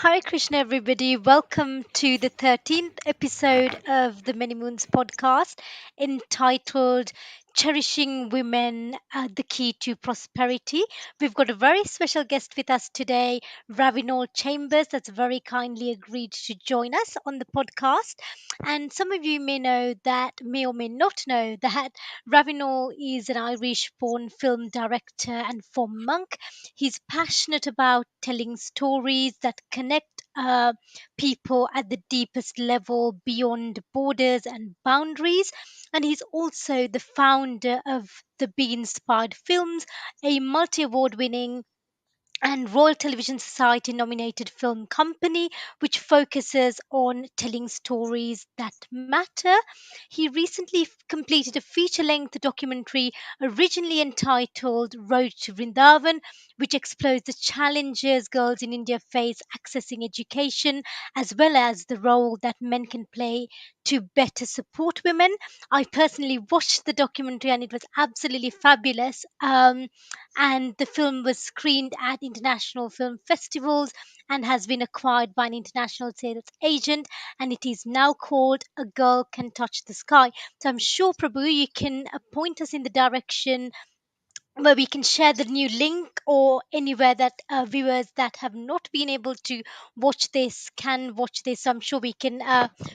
Hare Krishna, everybody. Welcome to the 13th episode of the Many Moons podcast entitled Cherishing Women, the Key to Prosperity. We've got a very special guest with us today, Ravinol Chambers, that's very kindly agreed to join us on the podcast. And some of you may or may not know that Ravinol is an Irish born film director and former monk. He's passionate about telling stories that connect people at the deepest level beyond borders and boundaries. And he's also the founder of the Be Inspired Films, a multi award winning and Royal Television Society nominated film company which focuses on telling stories that matter. He recently completed a feature length documentary originally entitled Road to Vrindavan, which explores the challenges girls in India face accessing education as well as the role that men can play to better support women. I personally watched the documentary and it was absolutely fabulous. And the film was screened at international film festivals and has been acquired by an international sales agent, and it is now called A Girl Can Touch the Sky. So I'm sure, Prabhu, you can point us in the direction where we can share the new link, or anywhere that viewers that have not been able to watch this can watch this. So I'm sure we can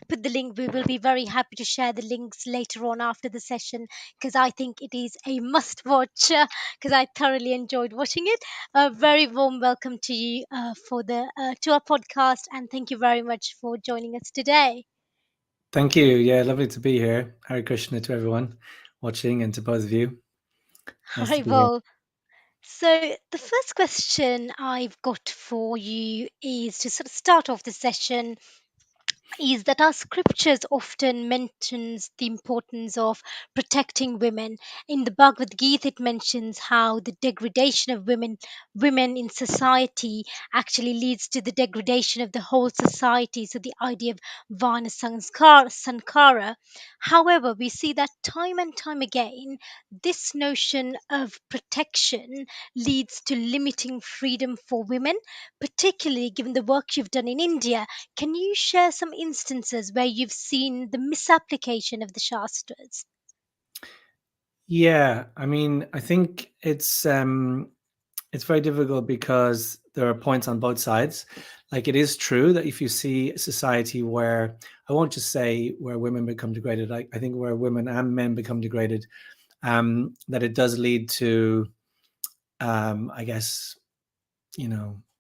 put the link. We will be very happy to share the links later on after the session, because I think it is a must watch, because I thoroughly enjoyed watching it. A very warm welcome to you for the to our podcast, and thank you very much for joining us today. Thank you. Yeah, lovely to be here. Hare Krishna to everyone watching and to both of you. Nice to Very be here. well. So, the first question I've got for you is to sort of start off the session is that our scriptures often mentions the importance of protecting women. In the Bhagavad Gita, it mentions how the degradation of women in society actually leads to the degradation of the whole society. So the idea of Vana Sankara. However, we see that time and time again, this notion of protection leads to limiting freedom for women, particularly given the work you've done in India. Can you share some instances where you've seen the misapplication of the Shastras? Yeah, I mean, I think it's very difficult because there are points on both sides. Like it is true that if you see a society where I won't just say where women become degraded, I think where women and men become degraded, that it does lead to I guess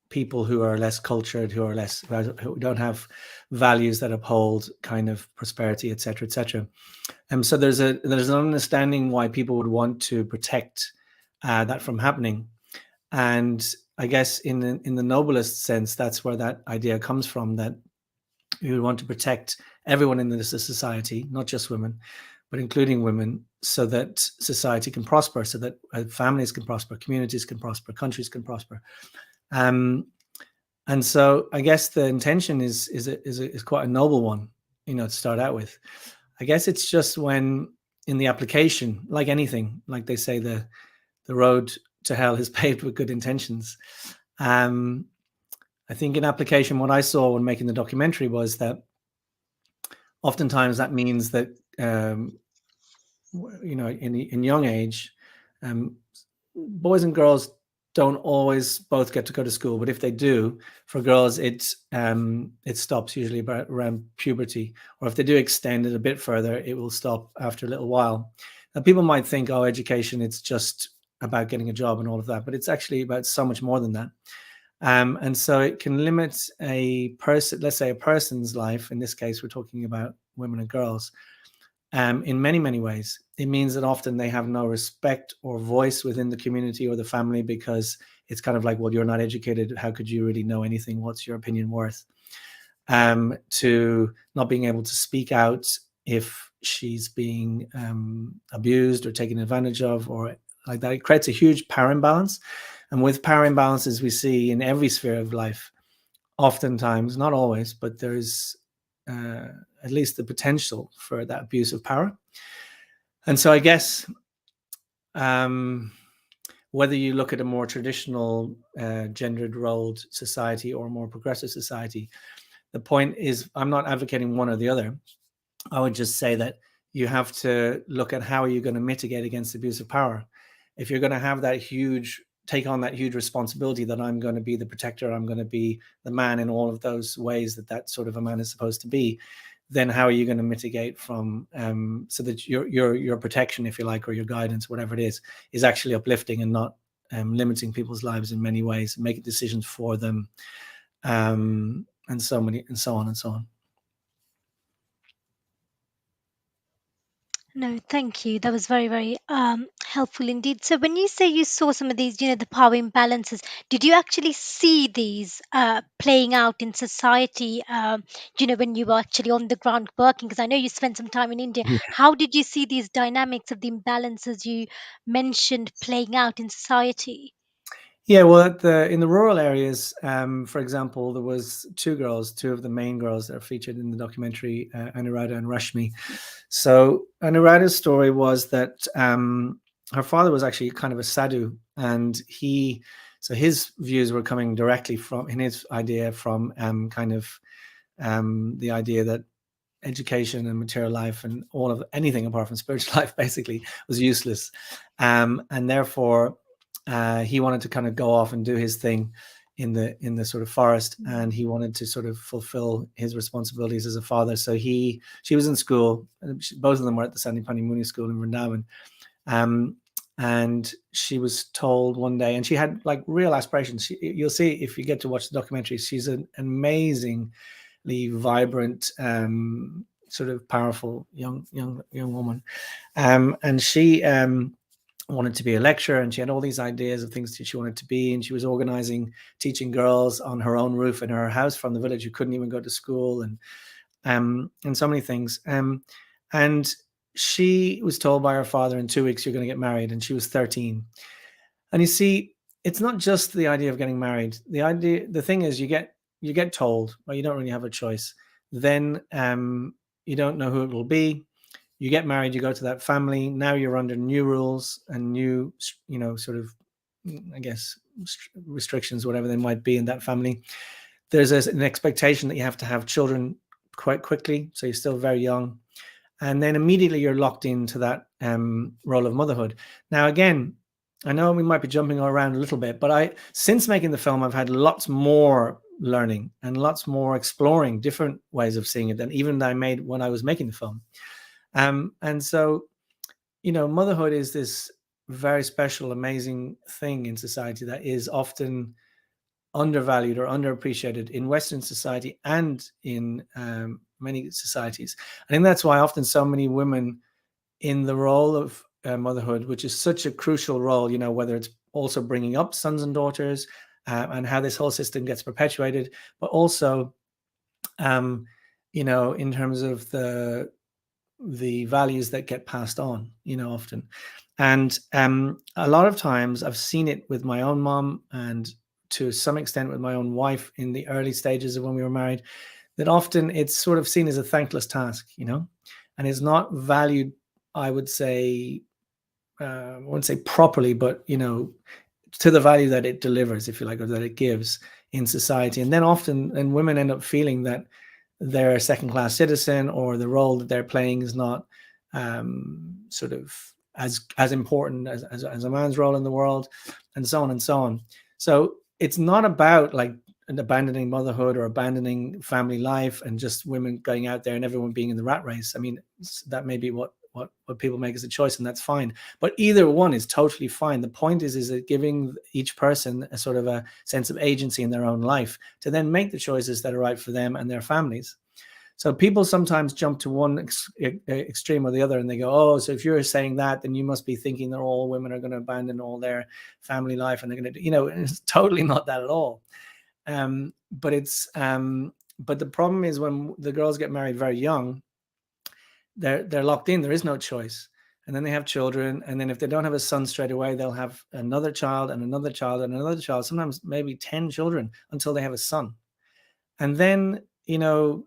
people who are less cultured, who don't have values that uphold kind of prosperity, etc., etc. So there's an understanding why people would want to protect that from happening, and I guess in the noblest sense, that's where that idea comes from, that we would want to protect everyone in this society, not just women, but including women, so that society can prosper, so that families can prosper, communities can prosper, countries can prosper. And so I guess the intention is quite a noble one, to start out with. I guess it's just when in the application, like anything, like they say, the road to hell is paved with good intentions. I think in application, what I saw when making the documentary was that oftentimes that means that in young age, boys and girls don't always both get to go to school, but if they do, for girls, it stops usually around puberty, or if they do extend it a bit further, it will stop after a little while. Now, people might think, oh, education, it's just about getting a job and all of that, but it's actually about so much more than that. And so it can limit a person, let's say a person's life. In this case, we're talking about women and girls. In many, many ways. It means that often they have no respect or voice within the community or the family, because it's kind of like, well, you're not educated. How could you really know anything? What's your opinion worth? To not being able to speak out if she's being abused or taken advantage of, or like that. It creates a huge power imbalance. And with power imbalances, we see in every sphere of life, oftentimes, not always, but there's at least the potential for that abuse of power. And so I guess whether you look at a more traditional gendered rolled society or a more progressive society. The point is, I'm not advocating one or the other. I would just say that you have to look at how are you going to mitigate against abuse of power. If you're going to have that huge take on that huge responsibility that I'm going to be the protector, I'm going to be the man in all of those ways that that sort of a man is supposed to be, then how are you going to mitigate from so that your protection, if you like, or your guidance, whatever it is actually uplifting and not limiting people's lives in many ways, making decisions for them, and so many and so on and so on. No, thank you. That was very, very helpful indeed. So, when you say you saw some of these, the power imbalances, did you actually see these playing out in society? When you were actually on the ground working? Because I know you spent some time in India. How did you see these dynamics of the imbalances you mentioned playing out in society? Yeah, well, in the rural areas, for example, there was two of the main girls that are featured in the documentary, Anuradha and Rashmi. So Anuradha's story was that her father was actually kind of a sadhu, and his views were coming directly from, in his idea, from kind of the idea that education and material life and all of anything apart from spiritual life basically was useless, and therefore he wanted to kind of go off and do his thing in the sort of forest, and he wanted to sort of fulfill his responsibilities as a father. So she was in school, both of them were at the Sandipani Muni school in Vrindavan, and she was told one day, and she had like real aspirations. You'll see if you get to watch the documentary, she's an amazing vibrant, sort of powerful young woman, and she wanted to be a lecturer, and she had all these ideas of things that she wanted to be, and she was organizing teaching girls on her own roof in her house from the village who couldn't even go to school, and so many things, and she was told by her father, in 2 weeks you're going to get married, and she was 13. And you see, it's not just the idea of getting married. The thing is, you get told, well, you don't really have a choice. Then you don't know who it will be. You get married, you go to that family. Now you're under new rules and new, sort of, I guess, restrictions, whatever they might be in that family. There's an expectation that you have to have children quite quickly, so you're still very young, and then immediately you're locked into that role of motherhood. Now, again, I know we might be jumping around a little bit, but since making the film, I've had lots more learning and lots more exploring different ways of seeing it than even I made when I was making the film. And so, motherhood is this very special, amazing thing in society that is often undervalued or underappreciated in Western society and in many societies. I think that's why often so many women in the role of motherhood, which is such a crucial role, whether it's also bringing up sons and daughters, and how this whole system gets perpetuated, but also, in terms of the values that get passed on, often. And a lot of times I've seen it with my own mom, and to some extent with my own wife in the early stages of when we were married, that often it's sort of seen as a thankless task, and is not valued, I would say, I wouldn't say properly, but, to the value that it delivers, if you like, or that it gives in society. And then often, and women end up feeling that they're a second-class citizen, or the role that they're playing is not sort of as important as a man's role in the world, and so on and so on. So it's not about like abandoning motherhood or abandoning family life and just women going out there and everyone being in the rat race. I mean, that may be what people make as a choice, and that's fine. But either one is totally fine. The point is that giving each person a sort of a sense of agency in their own life to then make the choices that are right for them and their families. So people sometimes jump to one extreme or the other, and they go, oh, so if you're saying that, then you must be thinking that all women are going to abandon all their family life and they're going to, it's totally not that at all. But the problem is when the girls get married very young, they're locked in. There is no choice. And then they have children. And then if they don't have a son straight away, they'll have another child and another child and another child, sometimes maybe 10 children until they have a son. And then, I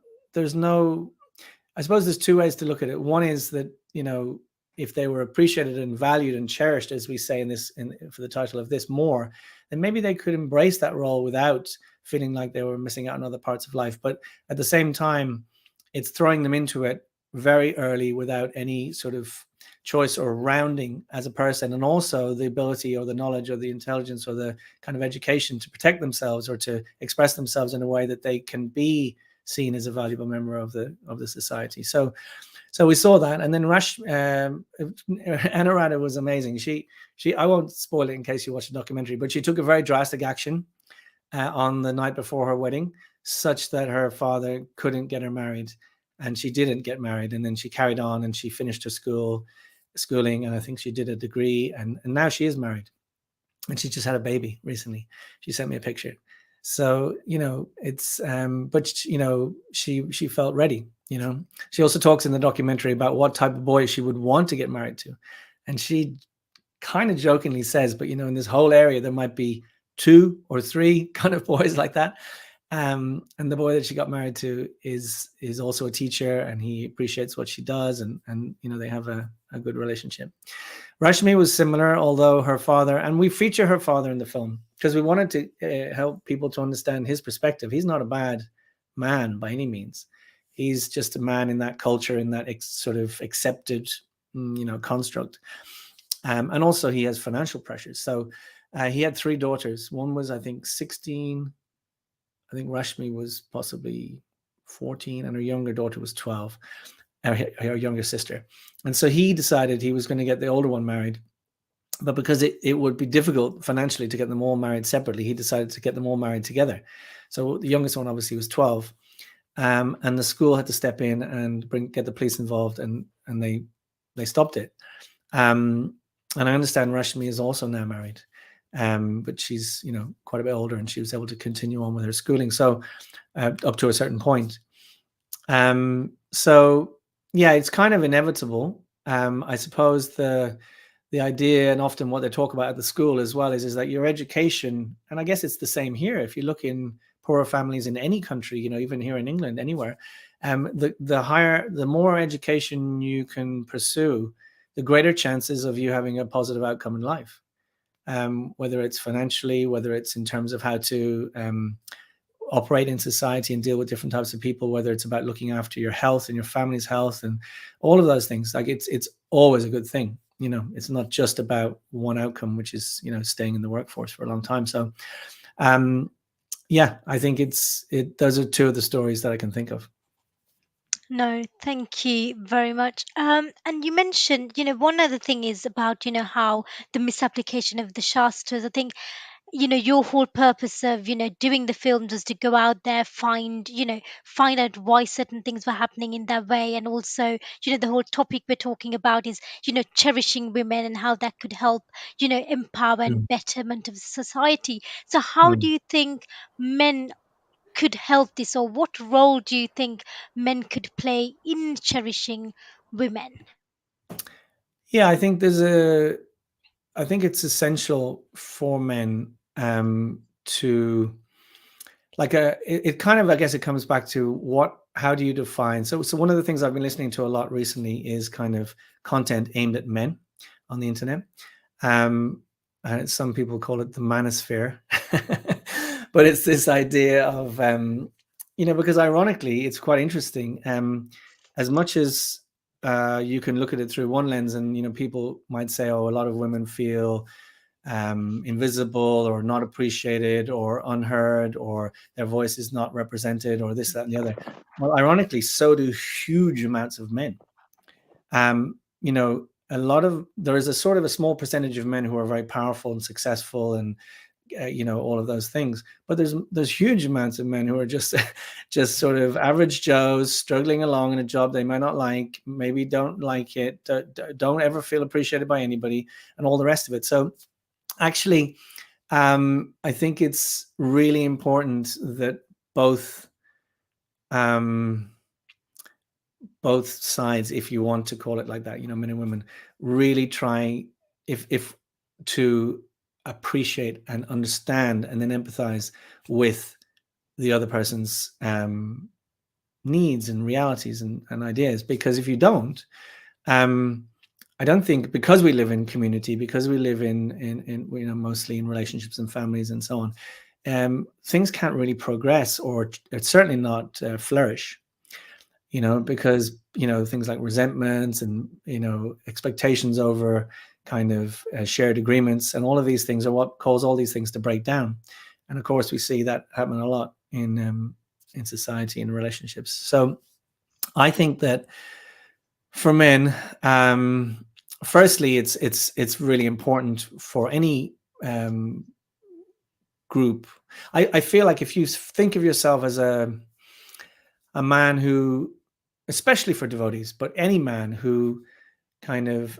suppose there's two ways to look at it. One is that, if they were appreciated and valued and cherished, as we say for the title of this, more, then maybe they could embrace that role without feeling like they were missing out on other parts of life. But at the same time, it's throwing them into it very early without any sort of choice or rounding as a person, and also the ability or the knowledge or the intelligence or the kind of education to protect themselves or to express themselves in a way that they can be seen as a valuable member of the society. So we saw that, and then Anurada was amazing. She I won't spoil it in case you watch the documentary, but she took a very drastic action on the night before her wedding, such that her father couldn't get her married, and she didn't get married. And then she carried on and she finished her schooling, and I think she did a degree, and now she is married, and she just had a baby recently. She sent me a picture. So it's but she felt ready. She also talks in the documentary about what type of boy she would want to get married to, and she kind of jokingly says, but in this whole area there might be 2 or 3 kind of boys like that. And the boy that she got married to is also a teacher, and he appreciates what she does, and they have a good relationship. Rashmi was similar, although her father, and we feature her father in the film because we wanted to help people to understand his perspective. He's not a bad man by any means. He's just a man in that culture, in that sort of accepted, construct. And also he has financial pressures. So he had 3 daughters. One was, I think, 16. I think Rashmi was possibly 14, and her younger daughter was 12, her younger sister. And so he decided he was going to get the older one married. But because it would be difficult financially to get them all married separately, he decided to get them all married together. So the youngest one obviously was 12. And the school had to step in and get the police involved, and they stopped it. And I understand Rashmi is also now married, but she's quite a bit older, and she was able to continue on with her schooling, so up to a certain point. So yeah, it's kind of inevitable. I suppose the idea, and often what they talk about at the school as well, is that your education, and I guess it's the same here. If you look in poorer families in any country, even here in England, anywhere, the more education you can pursue, the greater chances of you having a positive outcome in life, whether it's financially, whether it's in terms of how to operate in society and deal with different types of people, whether it's about looking after your health and your family's health and all of those things. Like it's always a good thing. It's not just about one outcome, which is staying in the workforce for a long time. So yeah, I think those are 2 of the stories that I can think of. No, thank you very much. And you mentioned, one other thing is about, how the misapplication of the Shastras. I think, your whole purpose of, doing the films was to go out there, find out why certain things were happening in that way. And also, the whole topic we're talking about is, cherishing women and how that could help, empower Mm. and betterment of society. So how do Mm. you think men could help this, or what role do you think men could play in cherishing women? Yeah, I think it's essential for men to it kind of, I guess it comes back to how do you define, so one of the things I've been listening to a lot recently is kind of content aimed at men on the internet. And some people call it the manosphere. But it's this idea of because ironically it's quite interesting, as much as you can look at it through one lens, and people might say, oh, a lot of women feel invisible or not appreciated or unheard, or their voice is not represented, or this, that, and the other. Well, ironically, so do huge amounts of men. There is a sort of a small percentage of men who are very powerful and successful, and all of those things. But there's huge amounts of men who are just just sort of average Joes struggling along in a job they might not like, maybe don't like it, don't ever feel appreciated by anybody, and all the rest of it. So actually, I think it's really important that both both sides, if you want to call it like that, men and women, really try if to appreciate and understand and then empathize with the other person's needs and realities and ideas. Because if you don't, I don't think, because we live in community, because we live in mostly in relationships and families and so on, things can't really progress, or it's certainly not flourish. Because things like resentments and expectations over kind of shared agreements, and all of these things are what cause all these things to break down. And of course, we see that happen a lot in society and relationships. So I think that for men, firstly, it's really important for any um, group. I feel like if you think of yourself as a man who, especially for devotees, but any man who kind of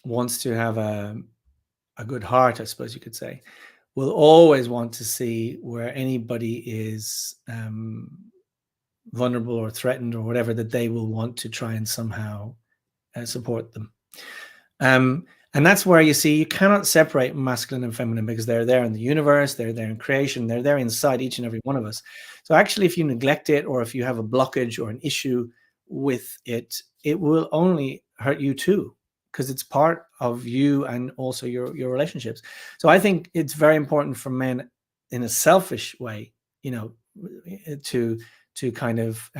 wants to have a good heart, I suppose you could say, will always want to see where anybody is vulnerable or threatened or whatever, that they will want to try and somehow support them. And that's where you see you cannot separate masculine and feminine, because they're there in the universe, they're there in creation, they're there inside each and every one of us. So actually, if you neglect it, or if you have a blockage or an issue with it, it will only hurt you too, because it's part of you and also your relationships. So I think it's very important for men, in a selfish way, to kind of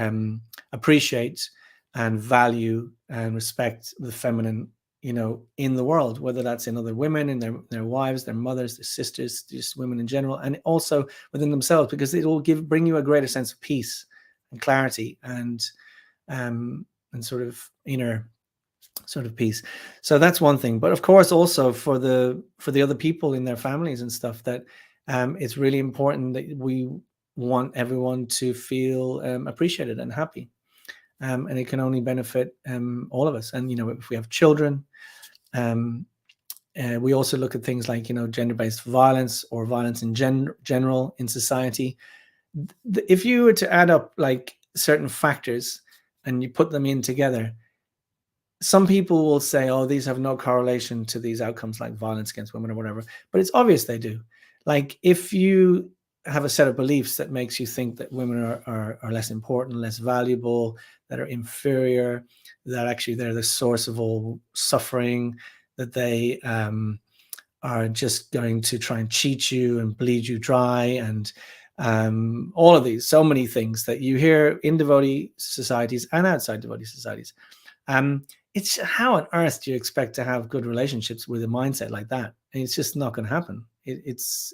appreciate and value and respect the feminine, in the world, whether that's in other women, in their wives, their mothers, their sisters, just women in general, and also within themselves, because it will bring you a greater sense of peace and clarity, and sort of inner sort of peace. So that's one thing. But of course, also for the other people in their families and stuff, that it's really important that we want everyone to feel appreciated and happy. And it can only benefit all of us. And if we have children, we also look at things like gender-based violence, or violence in general in society. If you were to add up like certain factors and you put them in together, some people will say, oh, these have no correlation to these outcomes like violence against women or whatever, but it's obvious they do. Like, if you have a set of beliefs that makes you think that women are less important, less valuable, that are inferior, that actually they're the source of all suffering, that they are just going to try and cheat you and bleed you dry, and all of these, so many things that you hear in devotee societies and outside devotee societies. It's, how on earth do you expect to have good relationships with a mindset like that? And it's just not going to happen. It's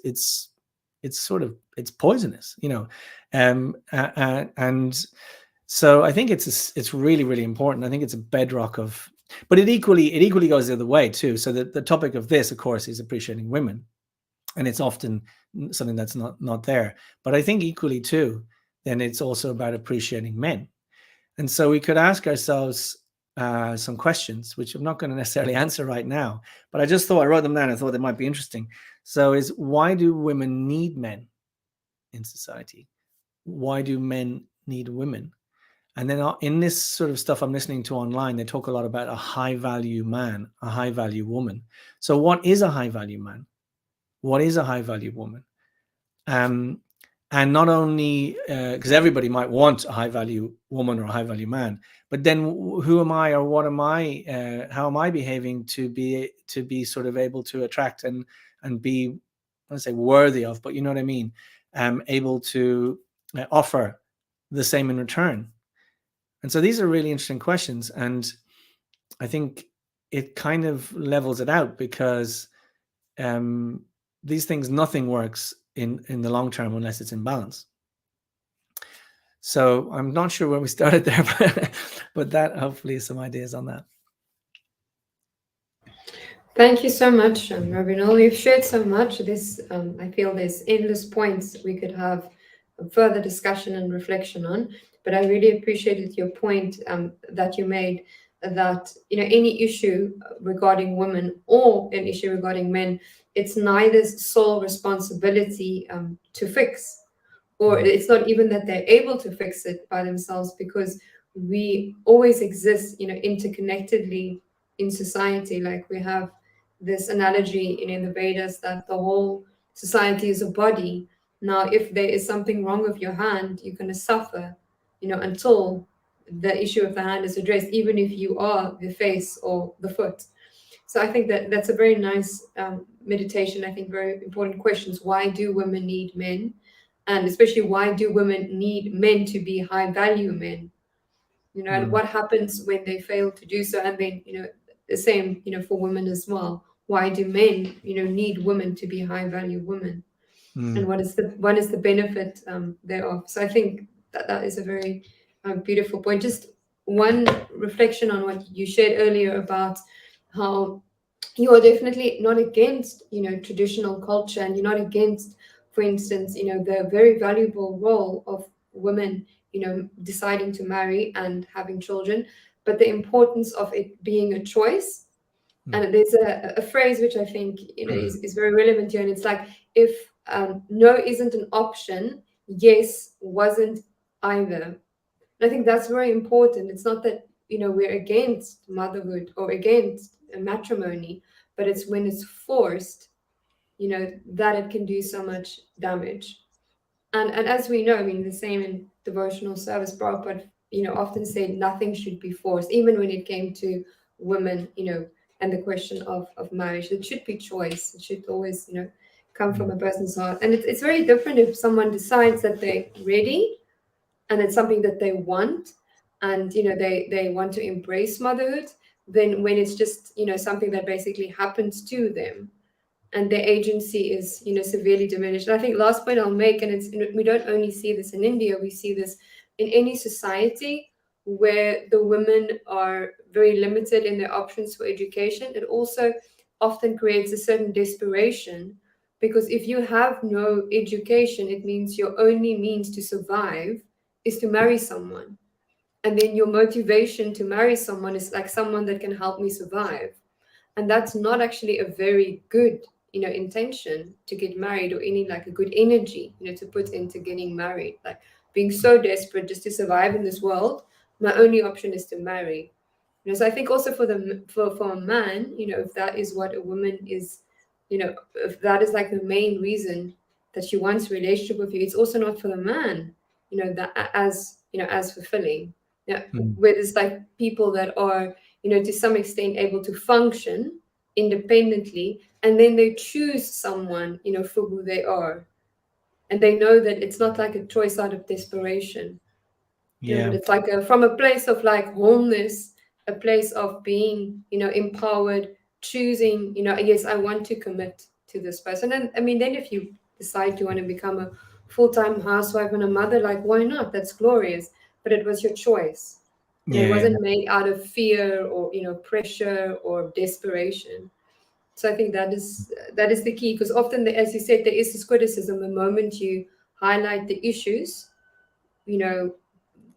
sort of, it's poisonous, and so I think it's really, really important. I think it's a bedrock of, but it equally goes the other way too. So the topic of this, of course, is appreciating women, and it's often something that's not there. But I think equally too, then it's also about appreciating men. And so we could ask ourselves some questions, which I'm not going to necessarily answer right now, but I just thought, I wrote them down. I thought they might be interesting. So why do women need men in society? Why do men need women? And then in this sort of stuff I'm listening to online, they talk a lot about a high value man, a high value woman. So what is a high value man? What is a high value woman? And not only because everybody might want a high value woman or a high value man, but then who am I, or what am I? How am I behaving to be sort of able to attract and be, I don't say worthy of, but you know what I mean, able to offer the same in return. And so these are really interesting questions, and I think it kind of levels it out, because these things, nothing works in the long term unless it's in balance. So I'm not sure where we started there, but that hopefully is some ideas on that. Thank you so much, Ravinol. You've shared so much. I feel there's endless points we could have further discussion and reflection on. But I really appreciated your point that you made, that any issue regarding women or an issue regarding men, it's neither's sole responsibility to fix, or it's not even that they're able to fix it by themselves, because we always exist interconnectedly in society. Like, we have this analogy in the Vedas that the whole society is a body. Now, if there is something wrong with your hand, you're going to suffer until the issue of the hand is addressed, even if you are the face or the foot. So I think that that's a very nice meditation. I think very important questions. Why do women need men? And especially, why do women need men to be high value men? And Mm, what happens when they fail to do so? And then, the same, for women as well. Why do men, need women to be high value women? And mm, what is the benefit thereof? So I think that is a very beautiful point. Just one reflection on what you shared earlier about how you are definitely not against traditional culture, and you're not against, for instance, the very valuable role of women deciding to marry and having children, but the importance of it being a choice. mm, And there's a phrase which I think is very relevant here, and it's like, if no isn't an option, yes wasn't either. And I think that's very important. It's not that we're against motherhood or against matrimony, but it's when it's forced, that it can do so much damage. And as we know, I mean, the same in devotional service, Prabhupada, often said nothing should be forced, even when it came to women, and the question of marriage. It should be choice. It should always, come from mm. a person's heart. And it's very different if someone decides that they're ready and it's something that they want, and they want to embrace motherhood, then when it's just something that basically happens to them, and their agency is severely diminished. And I think last point I'll make, and it's, we don't only see this in India, we see this in any society where the women are very limited in their options for education. It also often creates a certain desperation, because if you have no education, it means your only means to survive is to marry someone, and then your motivation to marry someone is like, someone that can help me survive. And that's not actually a very good intention to get married, or any like a good energy to put into getting married, like being so desperate just to survive in this world. My only option is to marry. So I think also for a man, if that is what a woman is, if that is like the main reason that she wants a relationship with you, it's also not for the man, that as fulfilling. Yeah, Mm. where there's like people that are, to some extent able to function independently, and then they choose someone, for who they are, and they know that it's not like a choice out of desperation, but Yeah, it's like from a place of like wholeness, a place of being, empowered, choosing, yes, I want to commit to this person. And I mean, then if you decide you want to become a full-time housewife and a mother, like, why not? That's glorious. But it was your choice. It yeah, wasn't made out of fear or, pressure or desperation. So I think that is the key, because often, as you said, there is this criticism the moment you highlight the issues, you know,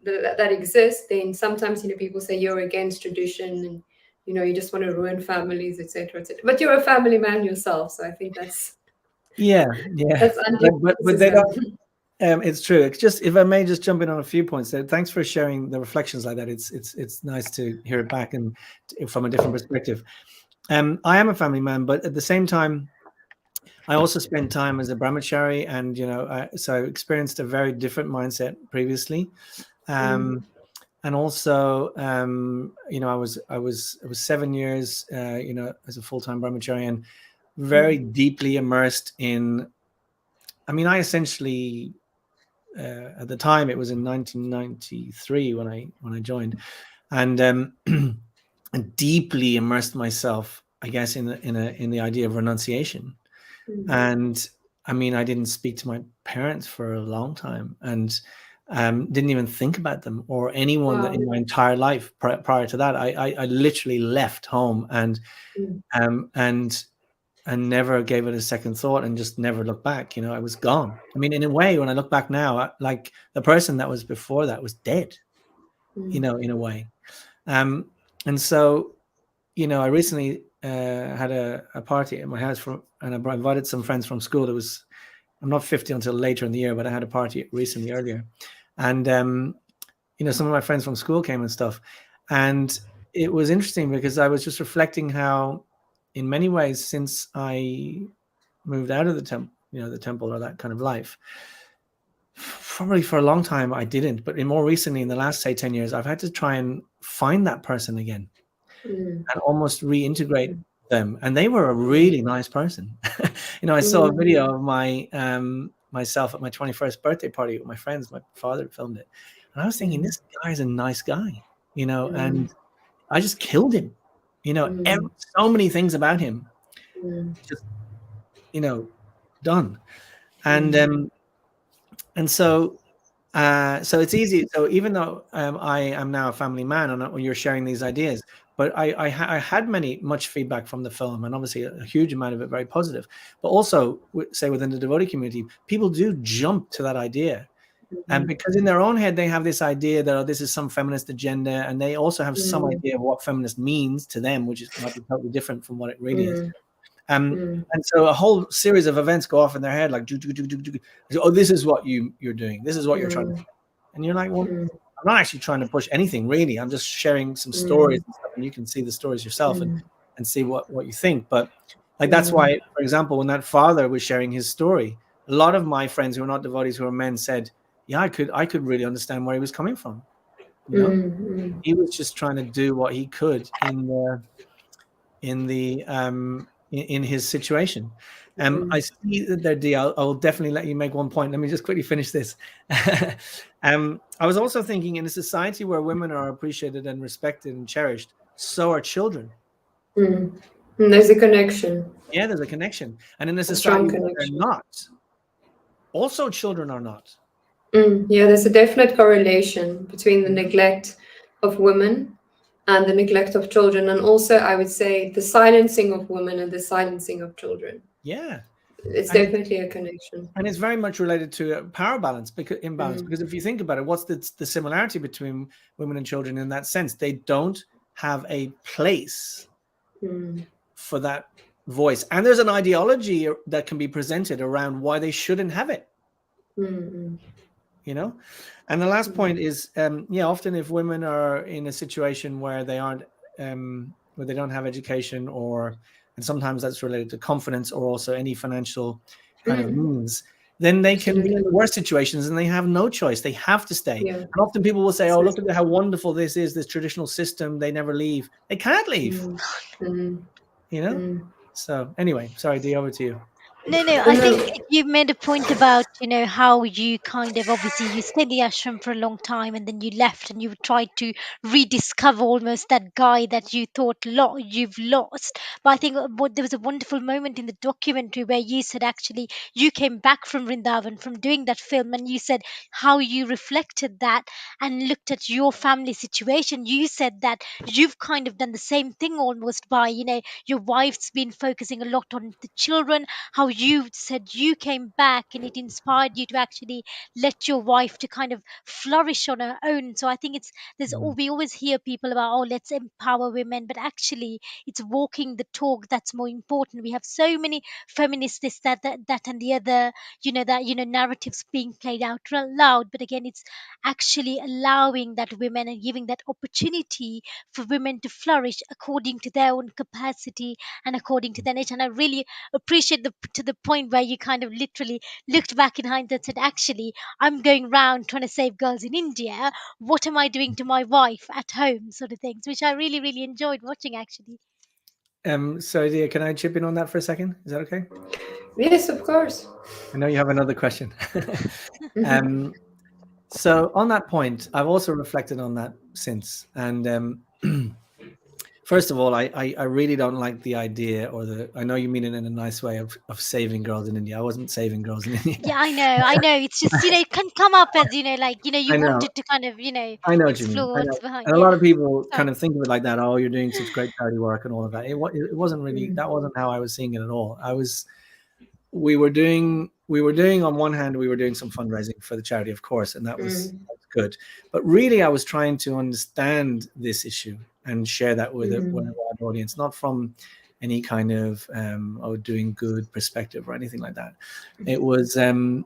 that exists. Then sometimes people say you're against tradition, and you just want to ruin families, etc., etc. But you're a family man yourself, so I think that's yeah, yeah. that's But they anti-criticism. don't. It's true. It's just, if I may just jump in on a few points. So thanks for sharing the reflections like that. It's nice to hear it back and from a different perspective. I am a family man, but at the same time, I also spent time as a brahmachari, and so I experienced a very different mindset previously. Mm, Um, and also, I was 7 years, as a full-time brahmachari, and very mm, deeply immersed in. I mean, I essentially, at the time, it was in 1993 when I joined, and and deeply immersed myself, I guess, in the idea of renunciation. mm. And I mean, I didn't speak to my parents for a long time, and didn't even think about them or anyone that in Wow. my entire life prior to that. I literally left home, and Mm, um, and and never gave it a second thought, and just never looked back. I was gone. I mean, in a way, when I look back now, like the person that was before that was dead. mm, In a way. Um, and so, I recently had a party at my house and I invited some friends from school. I'm not 50 until later in the year, but I had a party recently earlier. And, some of my friends from school came and stuff. And it was interesting because I was just reflecting how, in many ways, since I moved out of the temple or that kind of life, probably for a long time I didn't, but more recently, in the last say 10 years, I've had to try and find that person again and almost reintegrate them. And they were a really nice person. I saw a video of my myself at my 21st birthday party with my friends. My father filmed it, and I was thinking, this guy's a nice guy, and I just killed him. So many things about him, just done. And so it's easy. So even though I am now a family man, and you're sharing these ideas, but I had much feedback from the film, and obviously a huge amount of it very positive. But also, say within the devotee community, people do jump to that idea, and because in their own head they have this idea that this is some feminist agenda, and they also have some idea of what feminist means to them, which might be totally different from what it really is. And so a whole series of events go off in their head, like, oh, this is what you're doing. This is what you're trying to do. And you're like, well, I'm not actually trying to push anything, really. I'm just sharing some stories and stuff, and you can see the stories yourself and see what you think. But like, that's why, for example, when that father was sharing his story, a lot of my friends who are not devotees, who are men, said, yeah, I could really understand where he was coming from. He was just trying to do what he could in his situation. I see that there, Dee. I'll definitely let you make one point. Let me just quickly finish this. I was also thinking, in a society where women are appreciated and respected and cherished, so are children. There's a connection. Yeah, there's a connection. And in a society where they're not, also children are not. Yeah, there's a definite correlation between the neglect of women and the neglect of children, and also I would say the silencing of women and the silencing of children. Yeah, it's definitely a connection, and it's very much related to a power imbalance. Because if you think about it, what's the similarity between women and children in that sense? They don't have a place for that voice, and there's an ideology that can be presented around why they shouldn't have it. And the last point is, often if women are in a situation where they aren't, where they don't have education, and sometimes that's related to confidence or also any financial kind of means, then they can be in worse situations and they have no choice. They have to stay. And often people will say, oh, look at how wonderful this is, this traditional system. They never leave. They can't leave. So anyway, sorry, Dee, over to you. No, I think you made a point about, how you kind of, obviously you stayed in the ashram for a long time and then you left and you tried to rediscover almost that guy that you thought you've lost. But I think there was a wonderful moment in the documentary where you said actually you came back from Vrindavan from doing that film, and you said how you reflected that and looked at your family situation. You said that you've kind of done the same thing almost by, your wife's been focusing a lot on the children, how you said you came back and it inspired you to actually let your wife to kind of flourish on her own. So I think we always hear people about, oh, let's empower women, but actually it's walking the talk that's more important. We have so many feminists, this that and the other, narratives being played out loud, but again it's actually allowing that women and giving that opportunity for women to flourish according to their own capacity and according to their nature. And I really appreciate to the point where you kind of literally looked back in hindsight and said, actually, I'm going around trying to save girls in India. What am I doing to my wife at home, sort of things, which I really, really enjoyed watching, actually. So, Dia, can I chip in on that for a second? Is that okay? Yes, of course. I know you have another question. So on that point, I've also reflected on that since. And first of all, I really don't like the idea, I know you mean it in a nice way, of saving girls in India. I wasn't saving girls in India. Yeah, I know. It's just, it can come up as, you wanted to kind of, I know what you mean. explore what's behind. And a lot of people kind of think of it like that. Oh, you're doing such great charity work and all of that. It wasn't really, that wasn't how I was seeing it at all. We were doing on one hand, we were doing some fundraising for the charity, of course, and that was good. But really, I was trying to understand this issue and share that with a wide audience, not from any kind of doing good perspective or anything like that. It was, and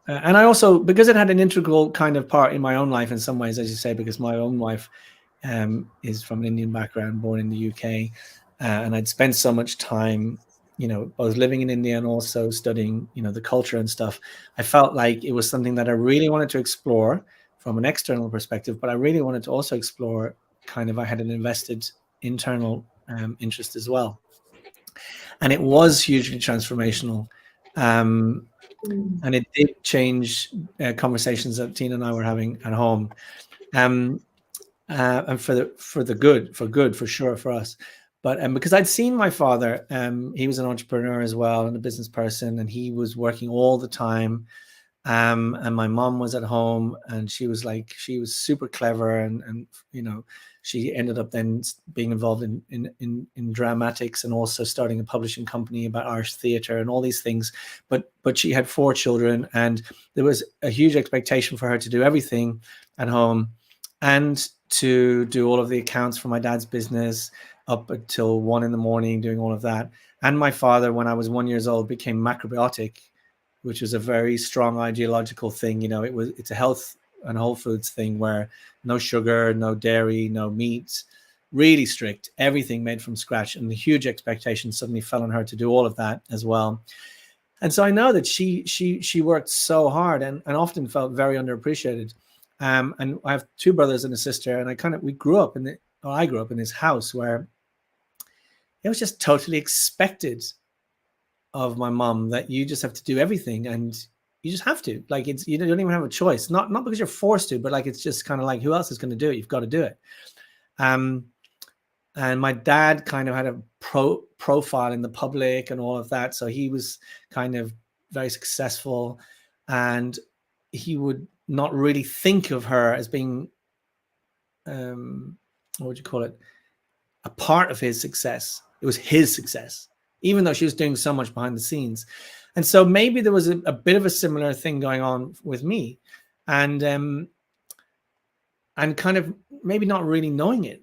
I also, because it had an integral kind of part in my own life in some ways, as you say, because my own wife is from an Indian background, born in the UK, and I'd spent so much time, both living in India and also studying, the culture and stuff, I felt like it was something that I really wanted to explore from an external perspective, but I really wanted to also explore I had an invested internal interest as well. And it was hugely transformational. And it did change conversations that Tina and I were having at home. And for good, for sure, for us. But because I'd seen my father, he was an entrepreneur as well and a business person, and he was working all the time. And my mom was at home, and she was super clever, and she ended up then being involved in dramatics, and also starting a publishing company about Irish theatre and all these things. But she had 4 children, and there was a huge expectation for her to do everything at home, and to do all of the accounts for my dad's business up until 1 a.m, doing all of that. And my father, when I was 1 year old, became macrobiotic, which is a very strong ideological thing. It's a health and whole foods thing where no sugar, no dairy, no meat, really strict, everything made from scratch. And the huge expectations suddenly fell on her to do all of that as well. And so I know that she worked so hard and often felt very underappreciated. And I have 2 brothers and a sister, and I grew up in this house where it was just totally expected of my mom that you just have to do everything, and you just have to, you don't even have a choice, not because you're forced to, but it's just kind of like, who else is going to do it? You've got to do it. And my dad kind of had a profile in the public and all of that, so he was kind of very successful, and he would not really think of her as being what would you call it, a part of his success. It was his success, even though she was doing so much behind the scenes. And so maybe there was a bit of a similar thing going on with me, and kind of maybe not really knowing it,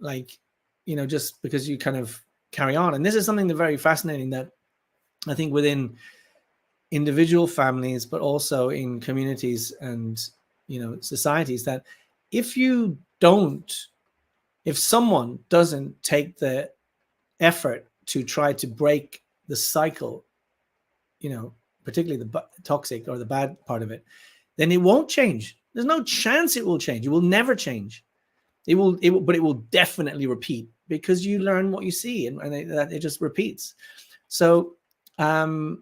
just because you kind of carry on. And this is something that's very fascinating, that I think within individual families, but also in communities and, societies, that if someone doesn't take the effort to try to break the cycle, particularly the toxic or the bad part of it, then it won't change. There's no chance it will change. It will never change. It will, but it will definitely repeat, because you learn what you see, and it just repeats. So, so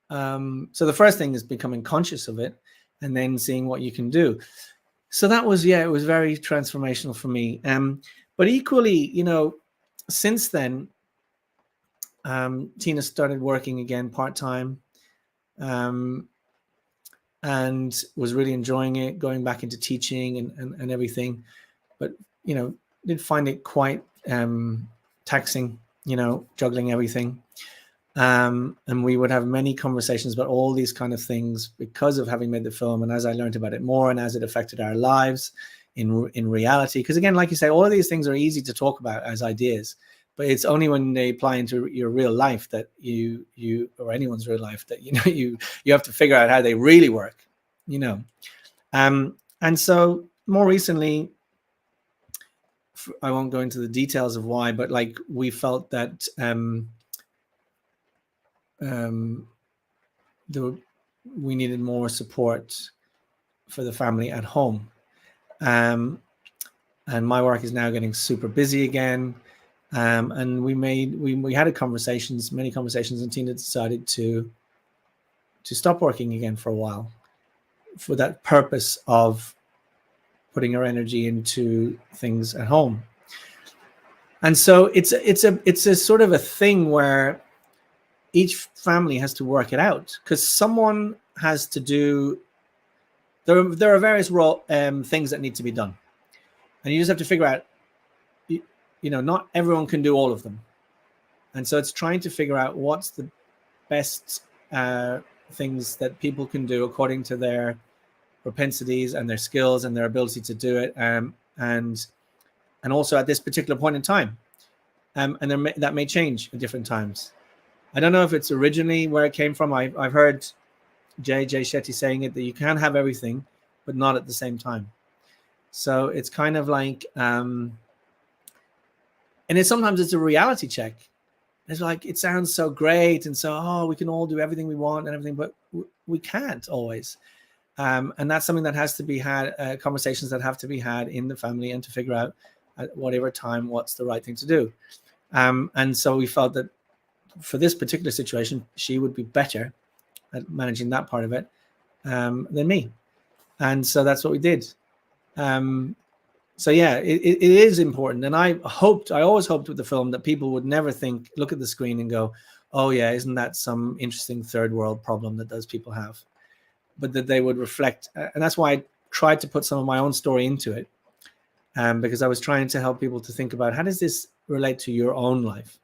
the first thing is becoming conscious of it, and then seeing what you can do. So that was, it was very transformational for me. But equally, since then, Tina started working again part-time, and was really enjoying it, going back into teaching and everything. But, did find it quite taxing, juggling everything. And we would have many conversations about all these kind of things because of having made the film. And as I learned about it more, and as it affected our lives in reality, because again, like you say, all of these things are easy to talk about as ideas, but it's only when they apply into your real life that you or anyone's real life that you have to figure out how they really work. And so more recently, I won't go into the details of why, but we felt that we needed more support for the family at home. And my work is now getting super busy again. And we had many conversations, and Tina decided to stop working again for a while, for that purpose of putting her energy into things at home. And so it's a sort of a thing where each family has to work it out, because someone has to do. There are various things that need to be done, and you just have to figure out. Not everyone can do all of them, and so it's trying to figure out what's the best things that people can do according to their propensities and their skills and their ability to do it, and also at this particular point in time, and that may change at different times. I don't know if it's originally where it came from. I've heard Jay Shetty saying it, that you can have everything, but not at the same time. So it's kind of like, and sometimes it's a reality check. It's like, it sounds so great, and so, oh, we can all do everything we want and everything, but we can't always. And that's something that has to be had, conversations that have to be had in the family, and to figure out at whatever time what's the right thing to do. And so we felt that for this particular situation, she would be better at managing that part of it than me. And so that's what we did. So yeah, it is important. And I always hoped with the film that people would never look at the screen and go, oh yeah, isn't that some interesting third world problem that those people have? But that they would reflect. And that's why I tried to put some of my own story into it, because I was trying to help people to think about, how does this relate to your own life?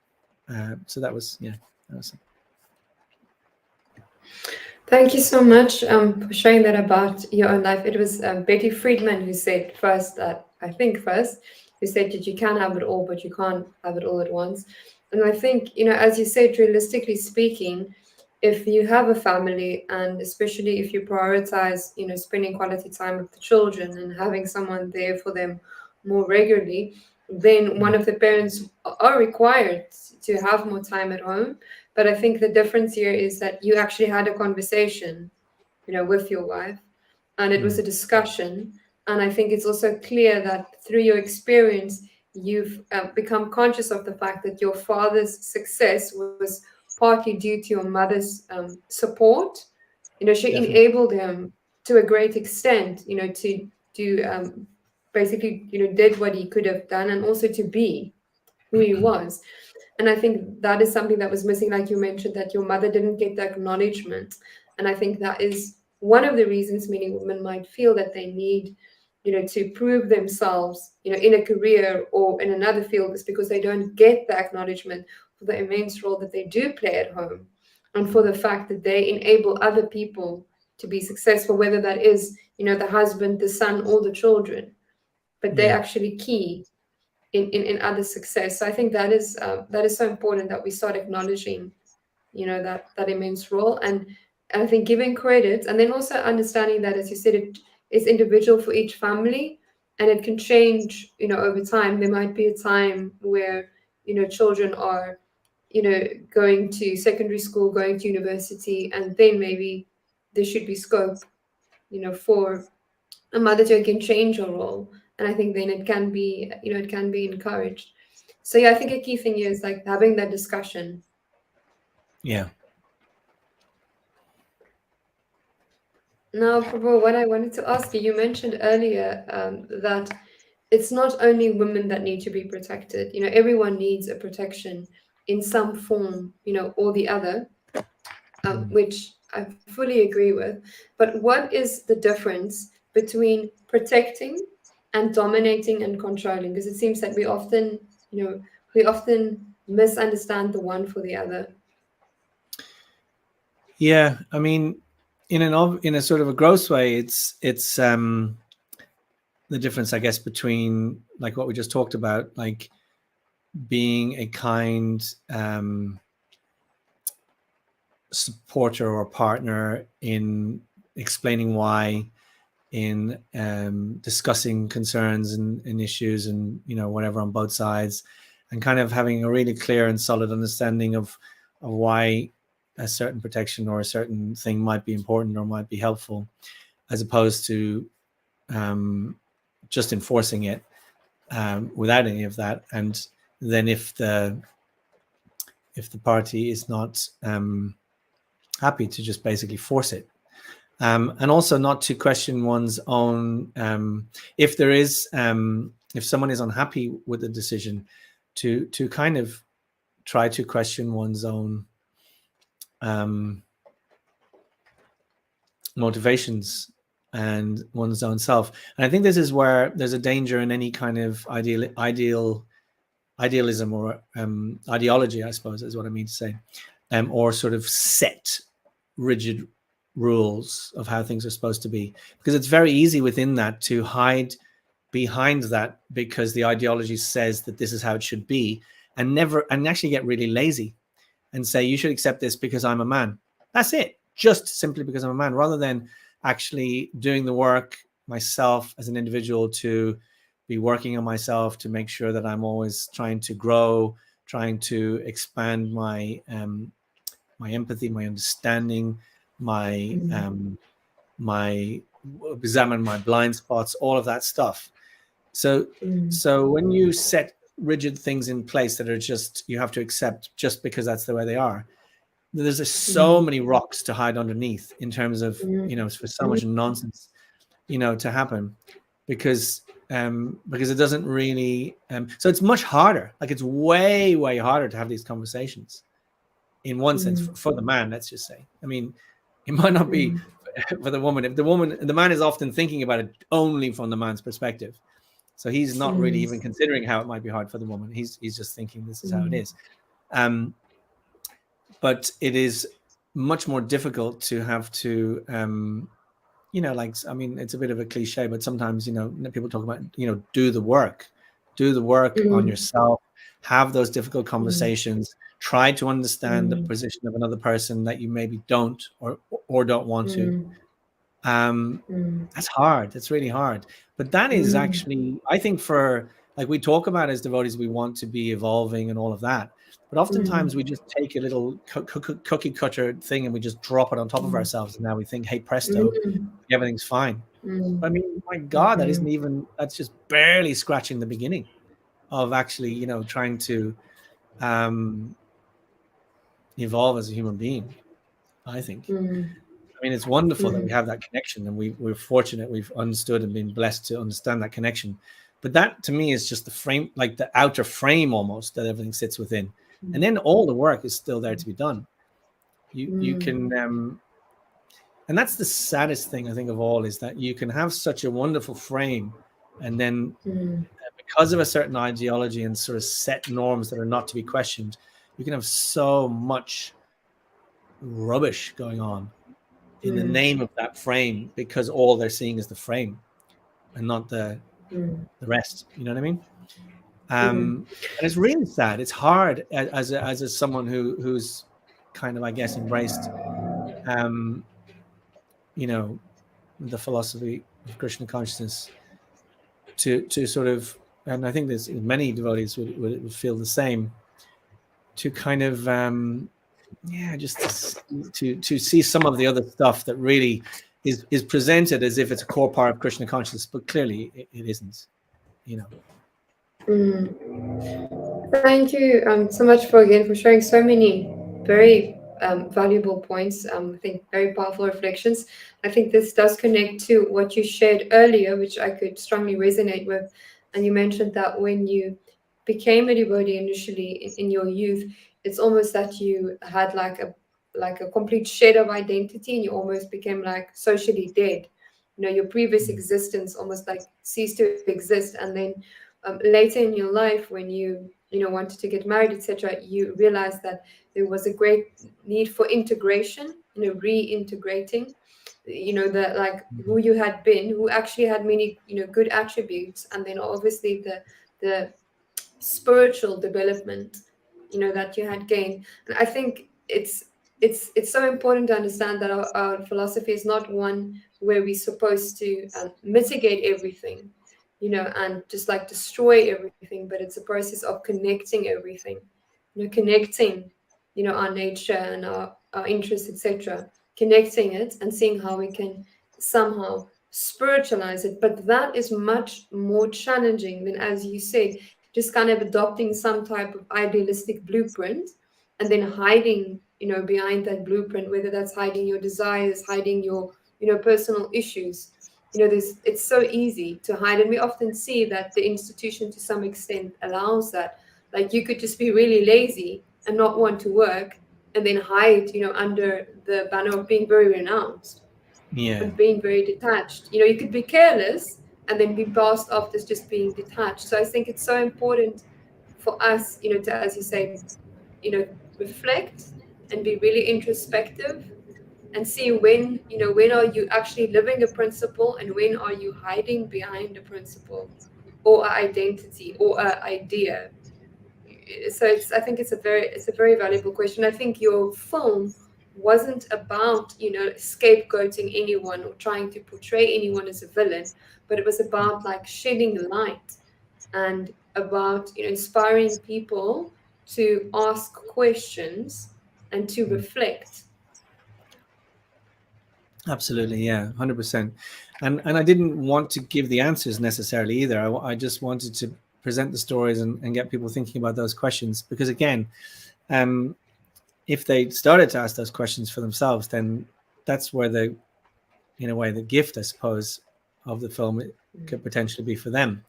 So that was, yeah. That was it. Thank you so much for sharing that about your own life. It was Betty Friedman who said who said that you can have it all, but you can't have it all at once. And I think, as you said, realistically speaking, if you have a family, and especially if you prioritize, spending quality time with the children and having someone there for them more regularly, then one of the parents are required to have more time at home. But I think the difference here is that you actually had a conversation, with your wife, and it was a discussion. And I think it's also clear that through your experience, you've become conscious of the fact that your father's success was partly due to your mother's support. She Definitely. enabled him to a great extent, to do basically, did what he could have done, and also to be who he was. And I think that is something that was missing, like you mentioned, that your mother didn't get the acknowledgement. And I think that is one of the reasons many women might feel that they need, to prove themselves, in a career or in another field, is because they don't get the acknowledgement for the immense role that they do play at home, and for the fact that they enable other people to be successful, whether that is, the husband, the son, or the children. But they're Yeah. actually key in other success. So I think that is so important that we start acknowledging, that immense role, and I think giving credit, and then also understanding that, as you said, it is individual for each family, and it can change, over time. There might be a time where, children are, going to secondary school, going to university, and then maybe there should be scope, for a mother to again change her role. And I think then it can be encouraged. So yeah, I think a key thing here is like having that discussion. Yeah. Now, Prabhu, what I wanted to ask you, you mentioned earlier that it's not only women that need to be protected. Everyone needs a protection in some form, or the other, which I fully agree with. But what is the difference between protecting and dominating and controlling? Because it seems that we often misunderstand the one for the other. Yeah. I mean, in a sort of a gross way, it's the difference, I guess, between like what we just talked about, like being a kind supporter or partner in explaining why, in discussing concerns and issues, and whatever, on both sides, and kind of having a really clear and solid understanding of why a certain protection or a certain thing might be important or might be helpful, as opposed to just enforcing it without any of that. And then if the party is not happy, to just basically force it. And also not to question one's own, if there is, if someone is unhappy with the decision, to kind of try to question one's own motivations and one's own self. And I think this is where there's a danger in any kind of idealism or ideology, I suppose is what I mean to say, or sort of set, rigid rules of how things are supposed to be, because it's very easy within that to hide behind that, because the ideology says that this is how it should be, and actually get really lazy and say, you should accept this because I'm a man. That's it, just simply because I'm a man, rather than actually doing the work myself as an individual, to be working on myself, to make sure that I'm always trying to grow, trying to expand my empathy, my understanding, my my examine my blind spots, all of that stuff. So when you set rigid things in place that are just you have to accept just because that's the way they are, there's just so many rocks to hide underneath in terms of for so much nonsense to happen because it doesn't really so it's much harder, like it's way harder to have these conversations in one sense for the man, let's just say. I mean, it might not be for the woman. If the man is often thinking about it only from the man's perspective, so he's not really even considering how it might be hard for the woman. He's just thinking this is how it is. But it is much more difficult to have to like, I mean, it's a bit of a cliche, but sometimes people talk about do the work on yourself, have those difficult conversations, try to understand the position of another person that you maybe don't or don't want to. That's hard. That's really hard. But that is actually, I think, for like we talk about as devotees, we want to be evolving and all of that. But oftentimes we just take a little cookie cutter thing and we just drop it on top of ourselves. And now we think, hey, presto, everything's fine. But I mean, my God, that's just barely scratching the beginning of actually, trying to evolve as a human being, I think. I mean, it's wonderful that we have that connection, and we're fortunate we've understood and been blessed to understand that connection. But that, to me, is just the frame, like the outer frame almost that everything sits within. And then all the work is still there to be done. You can, and that's the saddest thing I think of all, is that you can have such a wonderful frame, and then because of a certain ideology and sort of set norms that are not to be questioned, you can have so much rubbish going on in the name of that frame, because all they're seeing is the frame and not the rest. You know what I mean? And it's really sad. It's hard as someone who's kind of, I guess, embraced, the philosophy of Krishna consciousness to sort of, and I think there's many devotees would feel the same, to kind of, just to see some of the other stuff that really is presented as if it's a core part of Krishna consciousness, but clearly it isn't. Thank you so much for sharing so many very valuable points. I think very powerful reflections. I think this does connect to what you shared earlier, which I could strongly resonate with. And you mentioned that when you became a devotee initially in your youth, it's almost that you had like a complete shed of identity, and you almost became like socially dead. Your previous existence almost like ceased to exist, and then later in your life, when you wanted to get married, etc., you realized that there was a great need for integration, reintegrating, the like who you had been, who actually had many good attributes, and then obviously the spiritual development that you had gained. And I think it's so important to understand that our philosophy is not one where we're supposed to mitigate everything, and just like destroy everything, but it's a process of connecting everything, connecting, our nature and our interests, etc., connecting it and seeing how we can somehow spiritualize it. But that is much more challenging than, as you said, just kind of adopting some type of idealistic blueprint and then hiding, behind that blueprint, whether that's hiding your desires, hiding your, personal issues. It's so easy to hide, and we often see that the institution to some extent allows that. Like, you could just be really lazy and not want to work, and then hide, under the banner of being very renounced, Yeah. but being very detached. You could be careless and then be passed off as just being detached. So I think it's so important for us, to, as you say, reflect and be really introspective, and see when are you actually living a principle, and when are you hiding behind a principle or an identity or an idea. So I think it's a very valuable question. I think your film wasn't about scapegoating anyone or trying to portray anyone as a villain, but it was about like shedding light and about inspiring people to ask questions and to reflect. Absolutely, yeah, 100%. And I didn't want to give the answers necessarily either. I just wanted to present the stories and get people thinking about those questions, because again, if they started to ask those questions for themselves, then that's where the, in a way, the gift, I suppose, of the film could potentially be for them.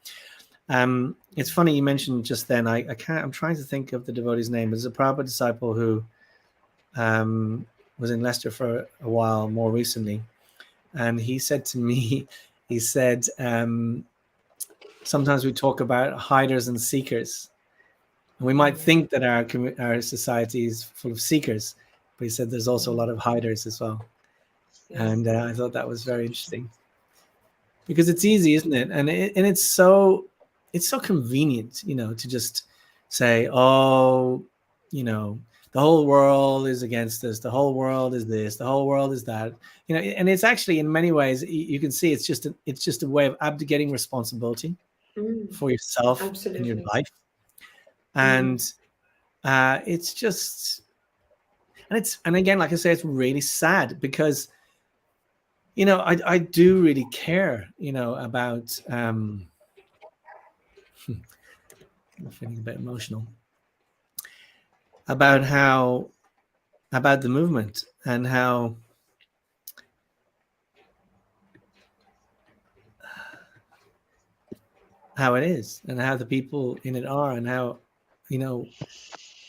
It's funny you mentioned just then. I can't. I'm trying to think of the devotee's name. There's a Prabhupada disciple who was in Leicester for a while more recently, and he said to me, he said, sometimes we talk about hiders and seekers, and we might think that our society is full of seekers, but he said there's also a lot of hiders as well. Yes. And I thought that was very interesting, because it's easy, isn't it? And it's so convenient, to just say, oh, the whole world is against us, the whole world is this, the whole world is that, and it's actually, in many ways, you can see it's just a way of abdicating responsibility for yourself and your Absolutely. life. And it's just, and again, like I say, it's really sad, because I do really care, about, I'm feeling a bit emotional, about the movement, and how it is, and how the people in it are, and how,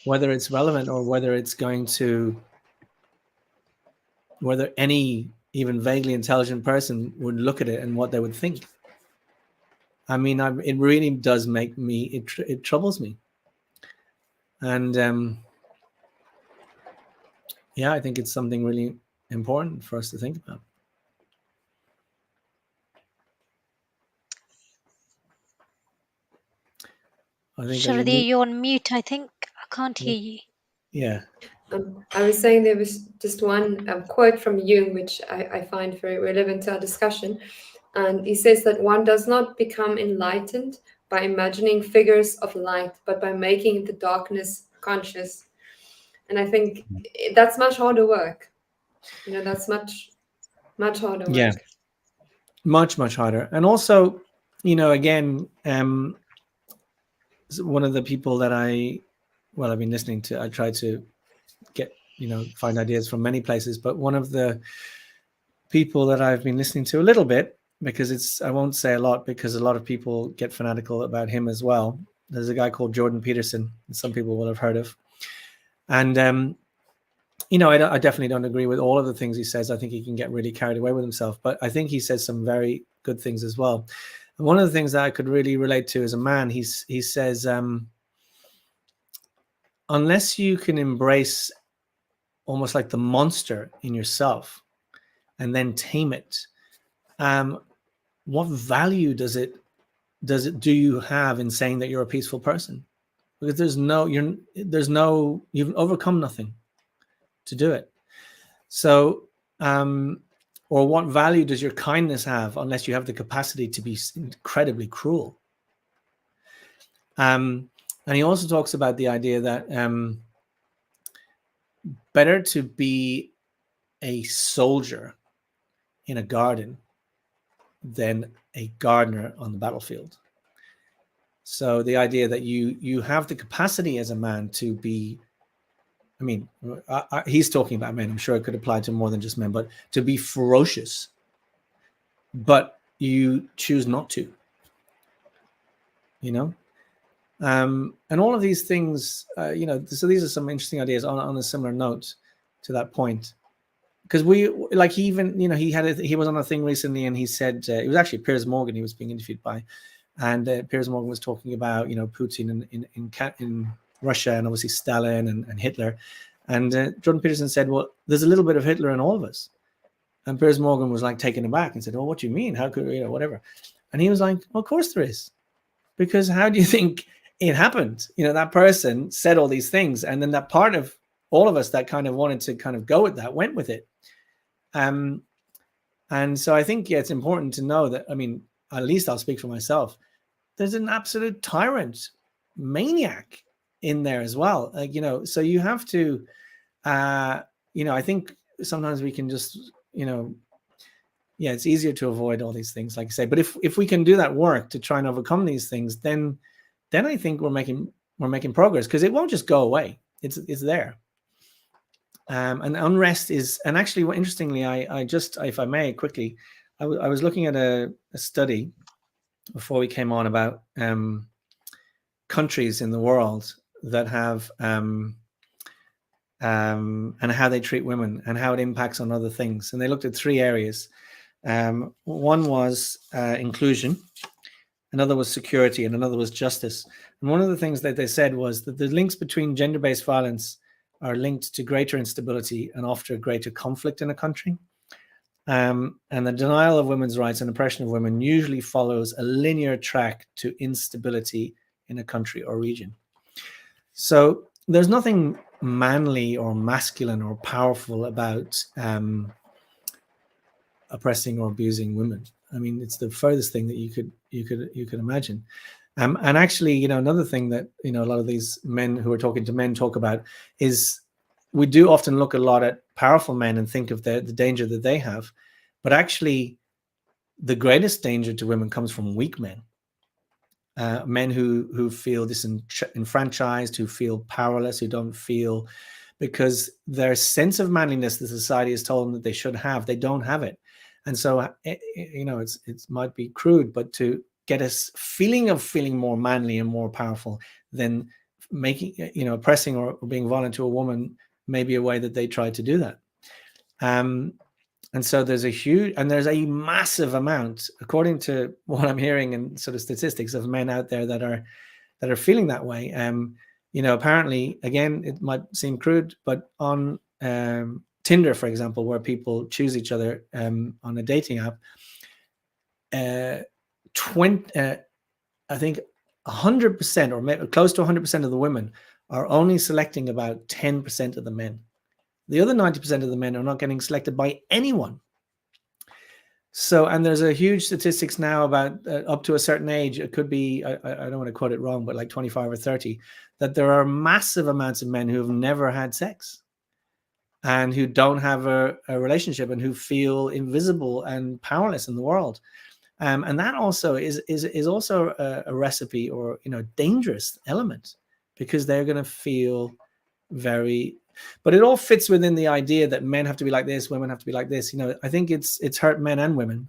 whether it's relevant, or whether it's going to, whether any even vaguely intelligent person would look at it and what they would think. I mean, it really does make me, it troubles me. And yeah, I think it's something really important for us to think about. I think, Sharadi, you're on mute, I think. I can't hear you. Yeah. I was saying there was just one quote from Jung, which I find very relevant to our discussion. And he says that one does not become enlightened by imagining figures of light, but by making the darkness conscious. And I think that's much harder work. That's much harder work. Yeah. Much, much harder. And also, again, one of the people that I've been listening to, I try to get, find ideas from many places, but one of the people that I've been listening to a little bit, because I won't say a lot, because a lot of people get fanatical about him as well. There's a guy called Jordan Peterson, that some people will have heard of. And, I definitely don't agree with all of the things he says. I think he can get really carried away with himself, but I think he says some very good things as well. And one of the things that I could really relate to as a man, he says, unless you can embrace almost like the monster in yourself and then tame it, what value do you have in saying that you're a peaceful person? Because you've overcome nothing to do it. So, or what value does your kindness have unless you have the capacity to be incredibly cruel? And he also talks about the idea that better to be a soldier in a garden than a gardener on the battlefield. So the idea that you have the capacity as a man to be, I mean, he's talking about men. I'm sure it could apply to more than just men, but to be ferocious, but you choose not to, and all of these things, so these are some interesting ideas on a similar note to that point. Because he was on a thing recently, and he said, it was actually Piers Morgan he was being interviewed by, and Piers Morgan was talking about, Putin in Russia, and obviously Stalin and Hitler. And Jordan Peterson said, well, there's a little bit of Hitler in all of us. And Piers Morgan was like taken aback and said, oh, what do you mean? How could, whatever. And he was like, well, of course there is. Because how do you think it happened? That person said all these things, and then that part of all of us that kind of wanted to kind of go with that went with it. And so I think, it's important to know that, I mean, at least I'll speak for myself. There's an absolute tyrant, maniac in there as well. So you have to, uh, I think sometimes we can just, yeah, it's easier to avoid all these things, like I say. But if we can do that work to try and overcome these things, then I think we're making progress, because it won't just go away. It's there. And unrest is, and actually, interestingly, I just, if I may quickly, I was looking at a study before we came on about countries in the world that have and how they treat women and how it impacts on other things. And they looked at three areas. One was inclusion, another was security, and another was justice. And one of the things that they said was that the links between gender-based violence are linked to greater instability and often greater conflict in a country. And the denial of women's rights and oppression of women usually follows a linear track to instability in a country or region. So there's nothing manly or masculine or powerful about oppressing or abusing women. I mean, it's the furthest thing that you could imagine. And actually, another thing that a lot of these men who are talking to men talk about is we do often look a lot at powerful men and think of the danger that they have, but actually, the greatest danger to women comes from weak men. Men who feel disenfranchised, who feel powerless, who don't feel, because their sense of manliness that society has told them that they should have, they don't have it. And so, it might be crude, but to get a feeling of feeling more manly and more powerful, than making, oppressing or being violent to a woman may be a way that they try to do that. And so there's a massive amount, according to what I'm hearing and sort of statistics, of men out there that are feeling that way. Apparently, again, it might seem crude, but on Tinder, for example, where people choose each other on a dating app, I think 100% or maybe close to 100% of the women are only selecting about 10% of the men. The other 90% of the men are not getting selected by anyone. So, and there's a huge statistics now about up to a certain age, it could be, I don't want to quote it wrong, but like 25 or 30, that there are massive amounts of men who have never had sex and who don't have a relationship and who feel invisible and powerless in the world. And that also is also a recipe, or dangerous element, because they're going to feel very, but it all fits within the idea that men have to be like this, women have to be like this. I think it's hurt men and women.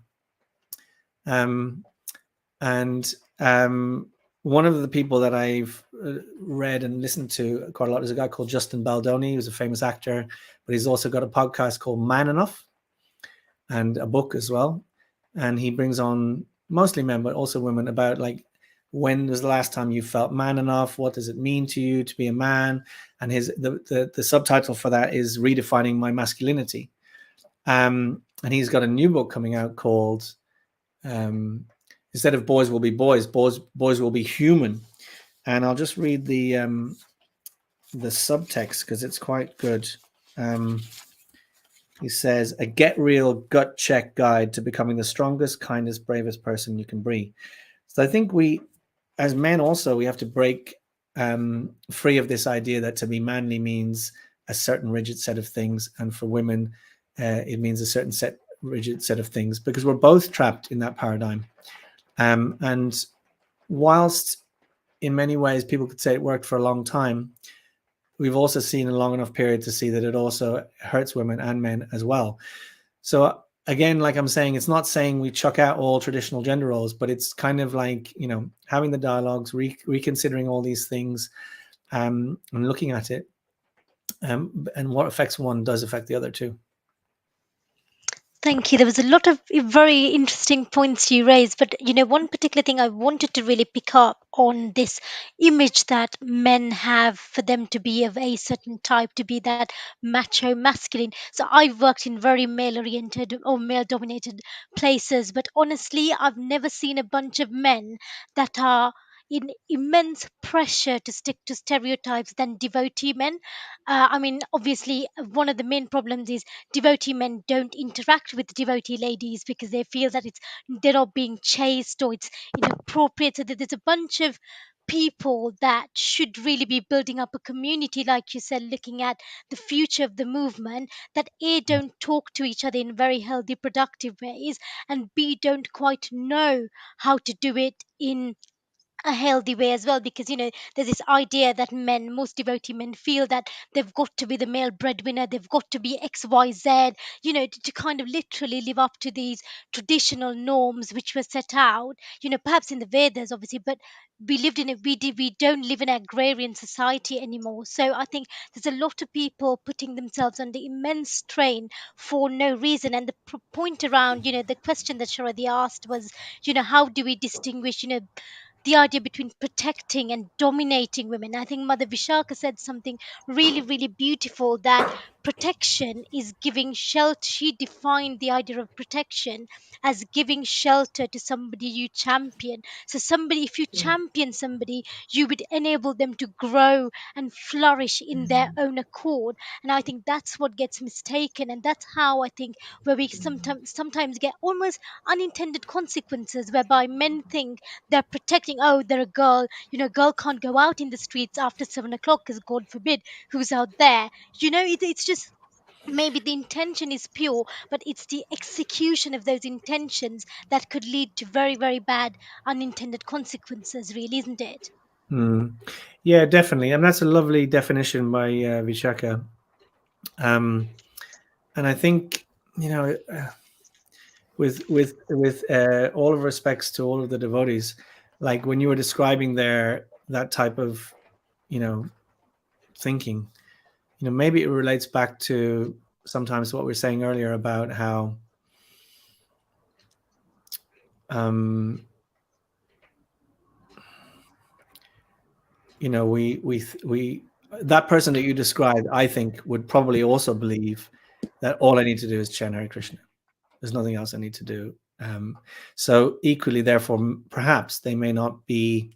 And one of the people that I've read and listened to quite a lot is a guy called Justin Baldoni, who's a famous actor, but he's also got a podcast called Man Enough and a book as well. And he brings on mostly men, but also women, about like, when was the last time you felt man enough? What does it mean to you to be a man? And the subtitle for that is Redefining My Masculinity. And he's got a new book coming out called instead of Boys Will Be Boys, Boys Will Be Human. And I'll just read the subtext because it's quite good. He says, a get real gut check guide to becoming the strongest, kindest, bravest person you can be. So I think we, as men also, we have to break free of this idea that to be manly means a certain rigid set of things. And for women, it means a certain rigid set of things, because we're both trapped in that paradigm. And whilst in many ways people could say it worked for a long time, we've also seen a long enough period to see that it also hurts women and men as well. So again, like I'm saying, it's not saying we chuck out all traditional gender roles, but it's kind of like, having the dialogues, reconsidering all these things, and looking at it, and what affects one does affect the other too. Thank you. There was a lot of very interesting points you raised, but one particular thing I wanted to really pick up on, this image that men have for them to be of a certain type, to be that macho masculine. So I've worked in very male oriented or male dominated places, but honestly, I've never seen a bunch of men that are in immense pressure to stick to stereotypes than devotee men. I mean, obviously, one of the main problems is devotee men don't interact with devotee ladies because they feel that they're not being chaste or it's inappropriate. So that there's a bunch of people that should really be building up a community, like you said, looking at the future of the movement, that A, don't talk to each other in very healthy, productive ways, and B, don't quite know how to do it in a healthy way as well, because there's this idea that men, most devotee men, feel that they've got to be the male breadwinner, they've got to be XYZ, to kind of literally live up to these traditional norms which were set out, perhaps in the Vedas obviously, but we lived in it we don't live in an agrarian society anymore. So I think there's a lot of people putting themselves under immense strain for no reason. And the point around, the question that Sharadi asked was, how do we distinguish, the idea between protecting and dominating women. I think Mother Vishaka said something really, really beautiful, that protection is giving shelter. She defined the idea of protection as giving shelter to somebody you champion. So, somebody, if you champion somebody, you would enable them to grow and flourish in their own accord. And I think that's what gets mistaken. And that's how I think where we sometimes get almost unintended consequences, whereby men think they're protecting. Oh, they're a girl, girl can't go out in the streets after 7 o'clock because God forbid who's out there. It's just, maybe the intention is pure, but it's the execution of those intentions that could lead to very, very bad unintended consequences, really, isn't it? Mm. Yeah, definitely, and that's a lovely definition by Vishaka. And I think, with all of respects to all of the devotees, like when you were describing that type of, thinking, maybe it relates back to sometimes what we were saying earlier about how um, we that person that you described, I think, would probably also believe that all I need to do is chant Hare Krishna. There's nothing else I need to do. So equally, therefore, perhaps they may not be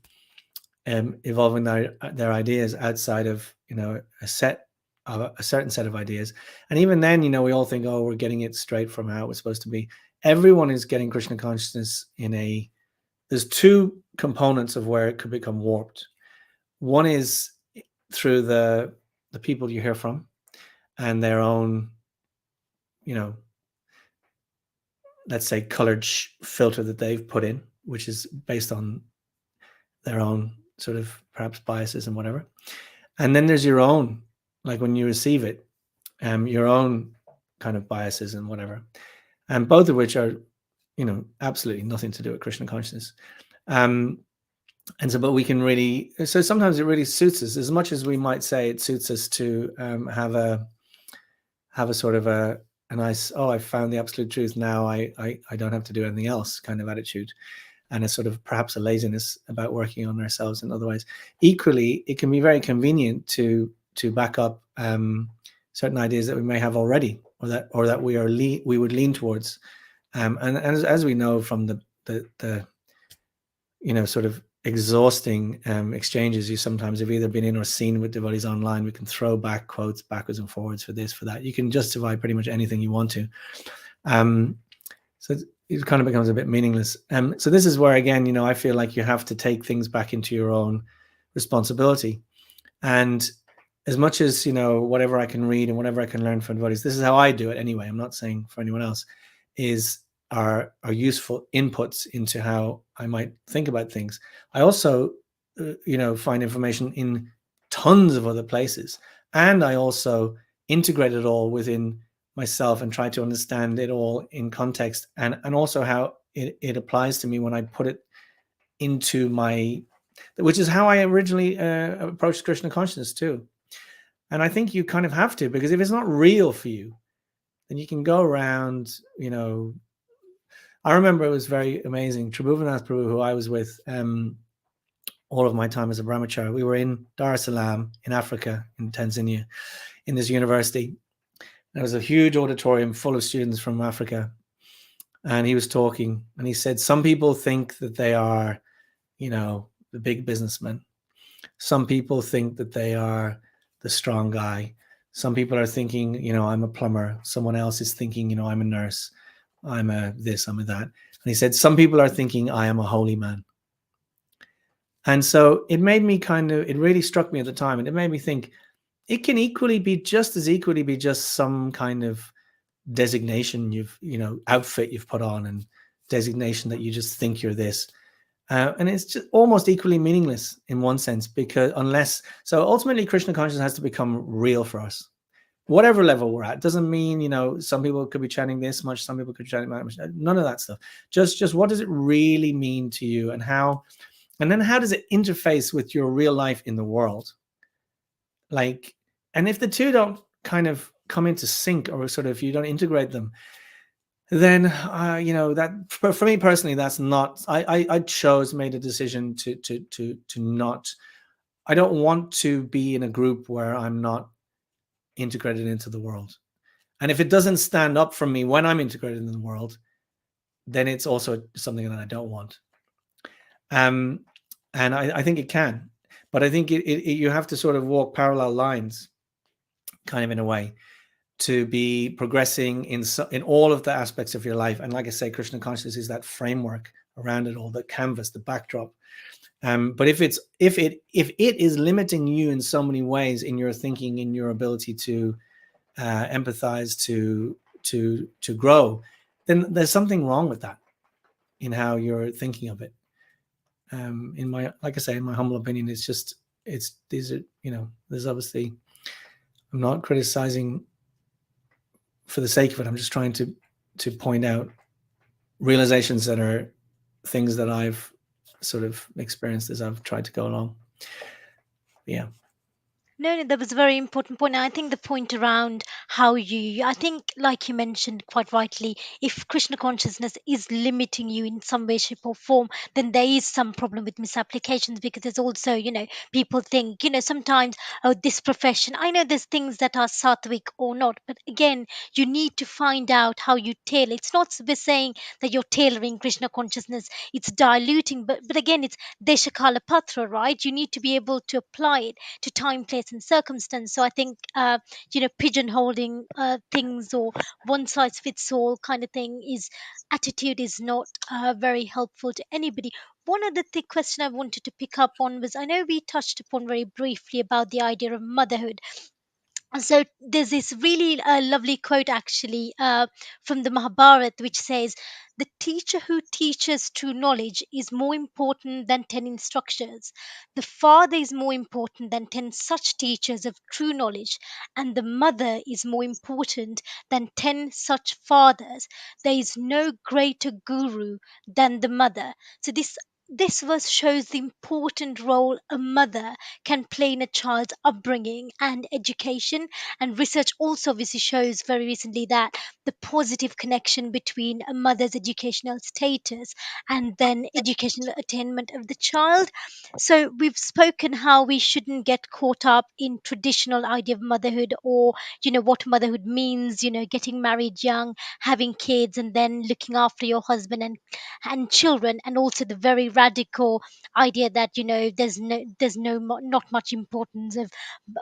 evolving their ideas outside of a certain set of ideas. And even then, we all think, oh, we're getting it straight from how it was supposed to be. Everyone is getting Krishna consciousness there's two components of where it could become warped. One is through the people you hear from and their own, let's say, colored filter that they've put in, which is based on their own sort of perhaps biases and whatever. And then there's your own, like when you receive it, your own kind of biases and whatever, and both of which are, absolutely nothing to do with Krishna consciousness. And so, but we can really, so sometimes it really suits us, as much as we might say it suits us to have a sort of a nice, oh, I found the absolute truth, now I don't have to do anything else kind of attitude, and a sort of perhaps a laziness about working on ourselves in other ways. Equally, it can be very convenient to back up certain ideas that we may have already, or that we would lean towards, and as we know from the sort of exhausting exchanges you sometimes have either been in or seen with devotees online, we can throw back quotes backwards and forwards for this, for that. You can justify pretty much anything you want to. So it kind of becomes a bit meaningless. So this is where, again, I feel like you have to take things back into your own responsibility. And as much as, whatever I can read and whatever I can learn from devotees, this is how I do it anyway, I'm not saying for anyone else, are useful inputs into how I might think about things. I also, find information in tons of other places, and I also integrate it all within myself and try to understand it all in context, and also how it applies to me when I put it into which is how I originally approached Krishna consciousness too. And I think you kind of have to, because if it's not real for you, then you can go around, I remember it was very amazing. Tribhuvannath Prabhu, who I was with all of my time as a brahmachari, we were in Dar es Salaam in Africa, in Tanzania, in this university. There was a huge auditorium full of students from Africa. And he was talking, and he said, some people think that they are, the big businessmen. Some people think that they are the strong guy. Some people are thinking, I'm a plumber. Someone else is thinking, I'm a nurse. I'm a this, I'm a that. And he said, some people are thinking I am a holy man. And so it made me it really struck me at the time, and it made me think it can equally be just some kind of designation outfit you've put on, and designation that you just think you're this. And it's just almost equally meaningless in one sense, because ultimately Krishna consciousness has to become real for us, whatever level we're at. Doesn't mean, some people could be chanting this much, some people could be chanting that much, none of that stuff. Just what does it really mean to you, and then how does it interface with your real life in the world? And if the two don't kind of come into sync, or sort of you don't integrate them, then that for me personally, that's not. I made a decision to not. I don't want to be in a group where I'm not integrated into the world. And if it doesn't stand up for me when I'm integrated in the world, then it's also something that I don't want. And I think it can, but I think you have to sort of walk parallel lines, kind of, in a way, to be progressing in all of the aspects of your life. And like I say, Krishna consciousness is that framework around it all, the canvas, the backdrop. But if it is limiting you in so many ways, in your thinking, in your ability to empathize, to grow, then there's something wrong with that, in how you're thinking of it. Like I say, in my humble opinion, these are, there's obviously, I'm not criticizing for the sake of it. I'm just trying to point out realizations that are things that I've sort of experienced as I've tried to go along. Yeah. No, that was a very important point. I think the point around how I think, like you mentioned quite rightly, if Krishna consciousness is limiting you in some way, shape, or form, then there is some problem with misapplications, because there's also, people think, sometimes, oh, this profession, I know there's things that are sattvic or not, but again, you need to find out how you tailor. It's not we're saying that you're tailoring Krishna consciousness, it's diluting, but again, it's Deshakala Patra, right? You need to be able to apply it to time, place, and circumstance. So I think, pigeonholing things, or one size fits all kind of thing, is attitude is not very helpful to anybody. One other question I wanted to pick up on was, I know we touched upon very briefly about the idea of motherhood. So there's this really lovely quote, actually, from the Mahabharata, which says, the teacher who teaches true knowledge is more important than 10 instructors. The father is more important than 10 such teachers of true knowledge, and the mother is more important than 10 such fathers. There is no greater guru than the mother. So this verse shows the important role a mother can play in a child's upbringing and education. And research also obviously shows very recently that the positive connection between a mother's educational status and then educational attainment of the child. So we've spoken how we shouldn't get caught up in traditional idea of motherhood, or what motherhood means, getting married young, having kids, and then looking after your husband and children, and also the very radical idea that not much importance of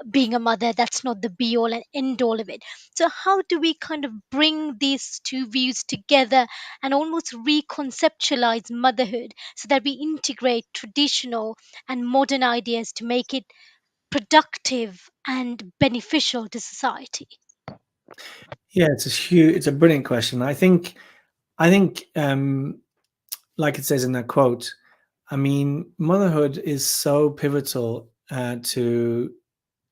being a mother. That's not the be all and end all of it. So how do we kind of bring these two views together and almost reconceptualize motherhood, so that we integrate traditional and modern ideas to make it productive and beneficial to society? Yeah, it's a brilliant question. I think like it says in that quote, I mean, motherhood is so pivotal to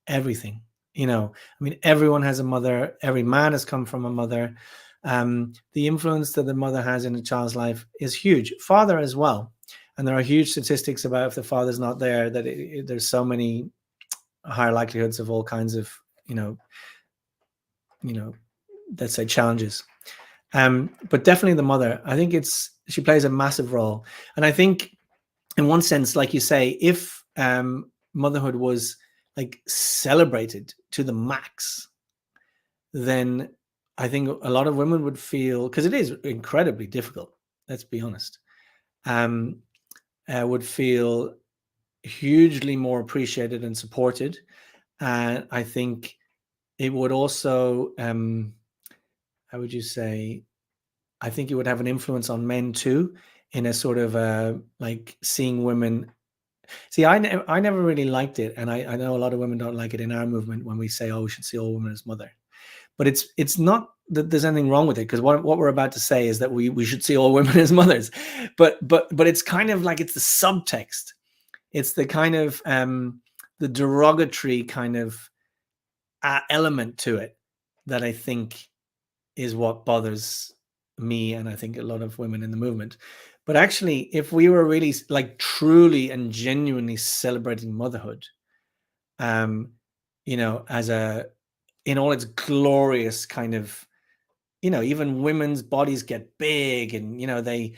everything. I mean, everyone has a mother. Every man has come from a mother. The influence that the mother has in a child's life is huge. Father as well. And there are huge statistics about, if the father's not there, that there's so many higher likelihoods of all kinds of, let's say, challenges. But definitely the mother, I think she plays a massive role. And I think, in one sense, like you say, if motherhood was like celebrated to the max, then I think a lot of women would feel, because it is incredibly difficult, let's be honest, would feel hugely more appreciated and supported. And I think it would also, how would you say, I think it would have an influence on men too, in a sort of like seeing women See, I never really liked it, and I know a lot of women don't like it in our movement when we say, "Oh, we should see all women as mother." But it's not that there's anything wrong with it, because what we're about to say is that we should see all women as mothers, but it's kind of like it's the subtext. It's the kind of the derogatory kind of element to it that I think is what bothers me, and I think a lot of women in the movement. But actually, if we were really like truly and genuinely celebrating motherhood, um, as a in all its glorious kind of, even women's bodies get big, and they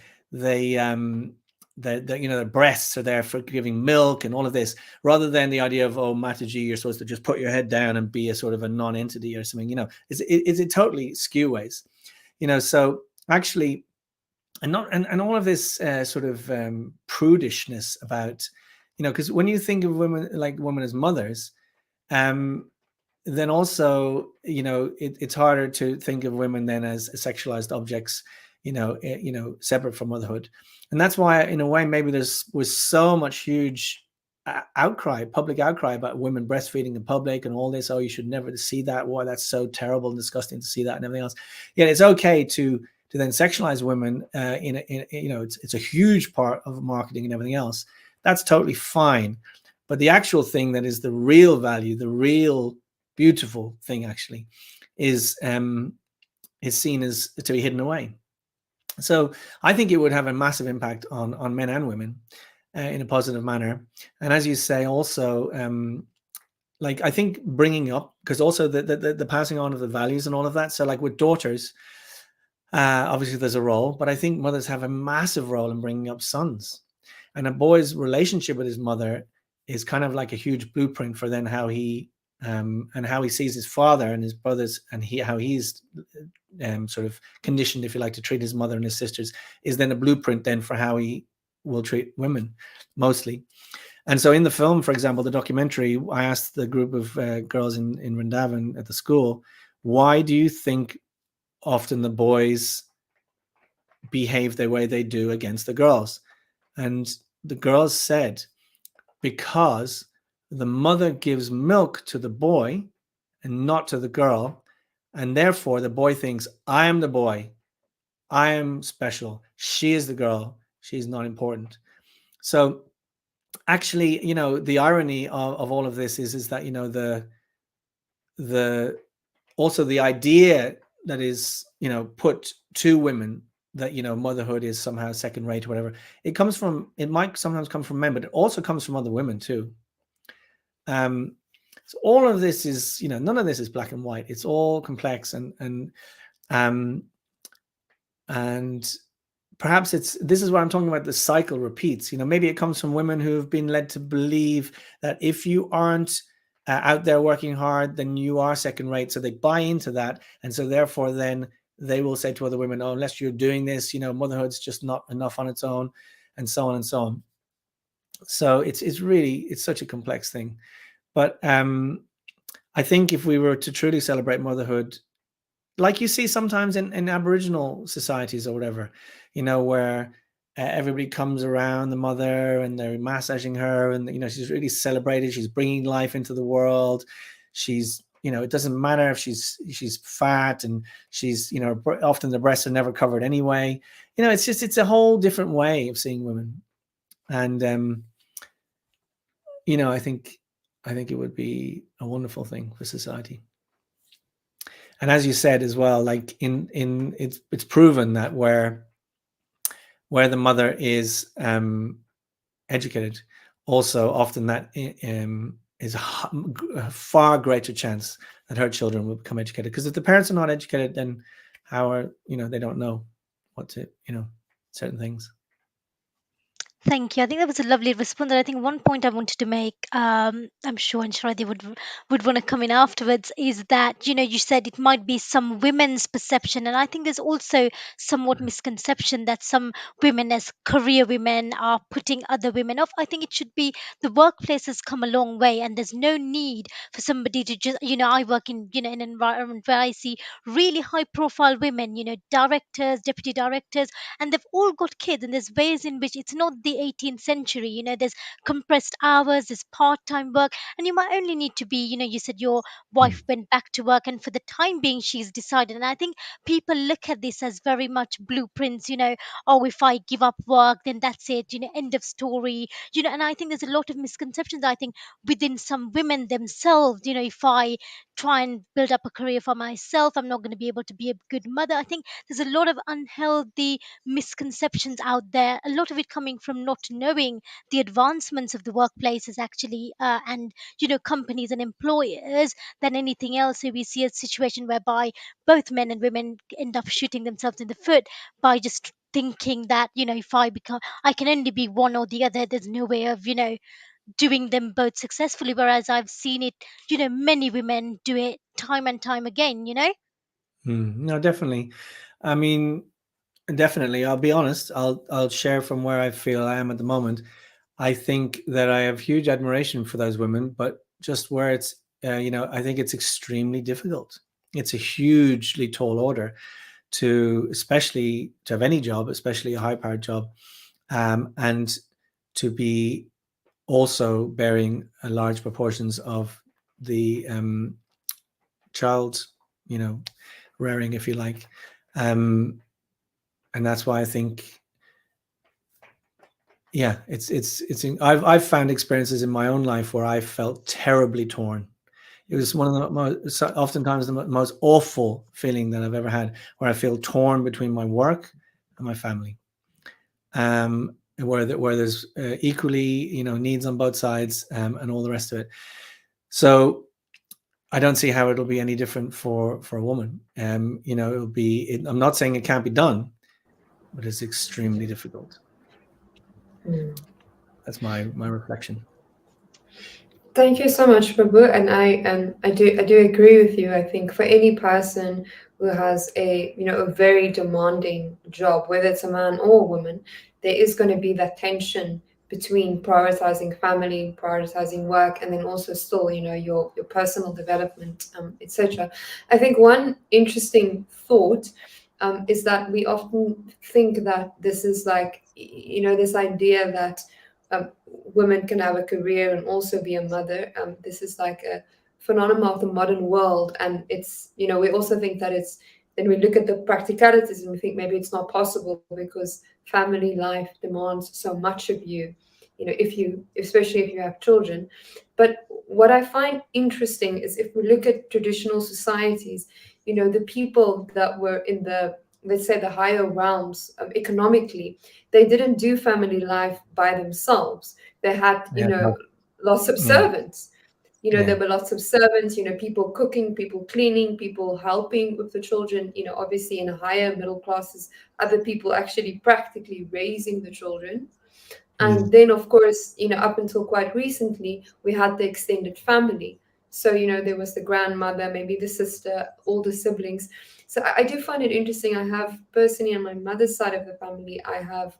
their breasts are there for giving milk and all of this, rather than the idea of, oh, Mataji, you're supposed to just put your head down and be a sort of a non-entity or something. Is it totally skew ways, so actually, and not and all of this sort of prudishness about, because when you think of women as mothers, um then also, it's harder to think of women then as sexualized objects, separate from motherhood. And that's why, in a way, maybe there's was so much huge public outcry about women breastfeeding in public and all this. Oh, you should never see that. Why, that's so terrible and disgusting to see that and everything else. Yet it's okay to then sexualize women. It's a huge part of marketing and everything else. That's totally fine. But the actual thing that is the real value, the real beautiful thing, actually, is seen as to be hidden away. So I think it would have a massive impact on men and women in a positive manner. And as you say, also, like, I think bringing up, because also the passing on of the values and all of that. So like with daughters, obviously there's a role, but I think mothers have a massive role in bringing up sons. And a boy's relationship with his mother is kind of like a huge blueprint for then how he and how he sees his father and his brothers, and how he's sort of conditioned, if you like, to treat his mother and his sisters, is then a blueprint then for how he will treat women, mostly. And so in the film, for example, the documentary, I asked the group of girls in Vrindavan at the school, why do you think often the boys behave the way they do against the girls? And the girls said, because the mother gives milk to the boy and not to the girl. And therefore, the boy thinks, I am the boy. I am special. She is the girl. She's not important. So actually, the irony of all of this is that, the also the idea that is, put to women, that, motherhood is somehow second rate or whatever. It might sometimes come from men, but it also comes from other women too. So all of this is, none of this is black and white. It's all complex, um, and perhaps this is what I'm talking about. The cycle repeats. Maybe it comes from women who have been led to believe that if you aren't out there working hard, then you are second rate. So they buy into that, and so therefore, then they will say to other women, "Oh, unless you're doing this, motherhood's just not enough on its own," and so on and so on. So it's such a complex thing. But I think if we were to truly celebrate motherhood, like you see sometimes in Aboriginal societies or whatever, where everybody comes around the mother and they're massaging her, and she's really celebrated. She's bringing life into the world. She's, it doesn't matter if she's fat, and she's, often the breasts are never covered anyway. It's a whole different way of seeing women, and I think it would be a wonderful thing for society. And as you said as well, like it's proven that where the mother is educated, also often that is a far greater chance that her children will become educated. Because if the parents are not educated, then how are they don't know what to certain things. Thank you. I think that was a lovely response. And I think one point I wanted to make, I'm sure and Shradhi would want to come in afterwards, is that you said it might be some women's perception, and I think there's also somewhat misconception that some women, as career women, are putting other women off. I think it should be the workplace has come a long way, and there's no need for somebody to just I work in in an environment where I see really high profile women, directors, deputy directors, and they've all got kids, and there's ways in which it's not the early 18th century. There's compressed hours, there's part-time work, and you might only need to be, you said your wife went back to work, and for the time being she's decided. And I think people look at this as very much blueprints. Oh, if I give up work, then that's it, end of story. And I think there's a lot of misconceptions, I think, within some women themselves. If I try and build up a career for myself, I'm not going to be able to be a good mother. I think there's a lot of unhealthy misconceptions out there, a lot of it coming from not knowing the advancements of the workplaces actually, and companies and employers, than anything else. So we see a situation whereby both men and women end up shooting themselves in the foot by just thinking that, if I can only be one or the other, there's no way of doing them both successfully. Whereas I've seen it, many women do it time and time again. No, definitely. I mean, definitely. I'll be honest. I'll share from where I feel I am at the moment. I think that I have huge admiration for those women, but just where it's, I think it's extremely difficult. It's a hugely tall order especially to have any job, especially a high-powered job, and to be also bearing a large proportions of the child, rearing, if you like, and that's why I think, yeah, I've found experiences in my own life where I felt terribly torn. It was one of the oftentimes the most awful feeling that I've ever had, where I feel torn between my work and my family, where there's equally, needs on both sides, and all the rest of it. So I don't see how it'll be any different for a woman. It'll be. I'm not saying it can't be done, but it's extremely difficult. Mm. That's my reflection. Thank you so much, Prabhu. And I do agree with you. I think for any person who has a very demanding job, whether it's a man or a woman, there is going to be that tension between prioritizing family, prioritizing work, and then also still your personal development, etc. I think one interesting thought is that we often think that this is like this idea that women can have a career and also be a mother. This is like a phenomenon of the modern world, and we also think that it's. Then we look at the practicalities and we think maybe it's not possible because family life demands so much of you. Especially if you have children. But what I find interesting is if we look at traditional societies, the people that were in the, let's say, the higher realms economically, they didn't do family life by themselves. They had, Yeah. lots of Mm, servants. yeah. There were lots of servants, people cooking, people cleaning, people helping with the children, obviously in a higher middle classes, other people actually practically raising the children. And Mm, then, of course, up until quite recently, we had the extended family. So, there was the grandmother, maybe the sister, all the siblings. So I do find it interesting. I have personally on my mother's side of the family, I have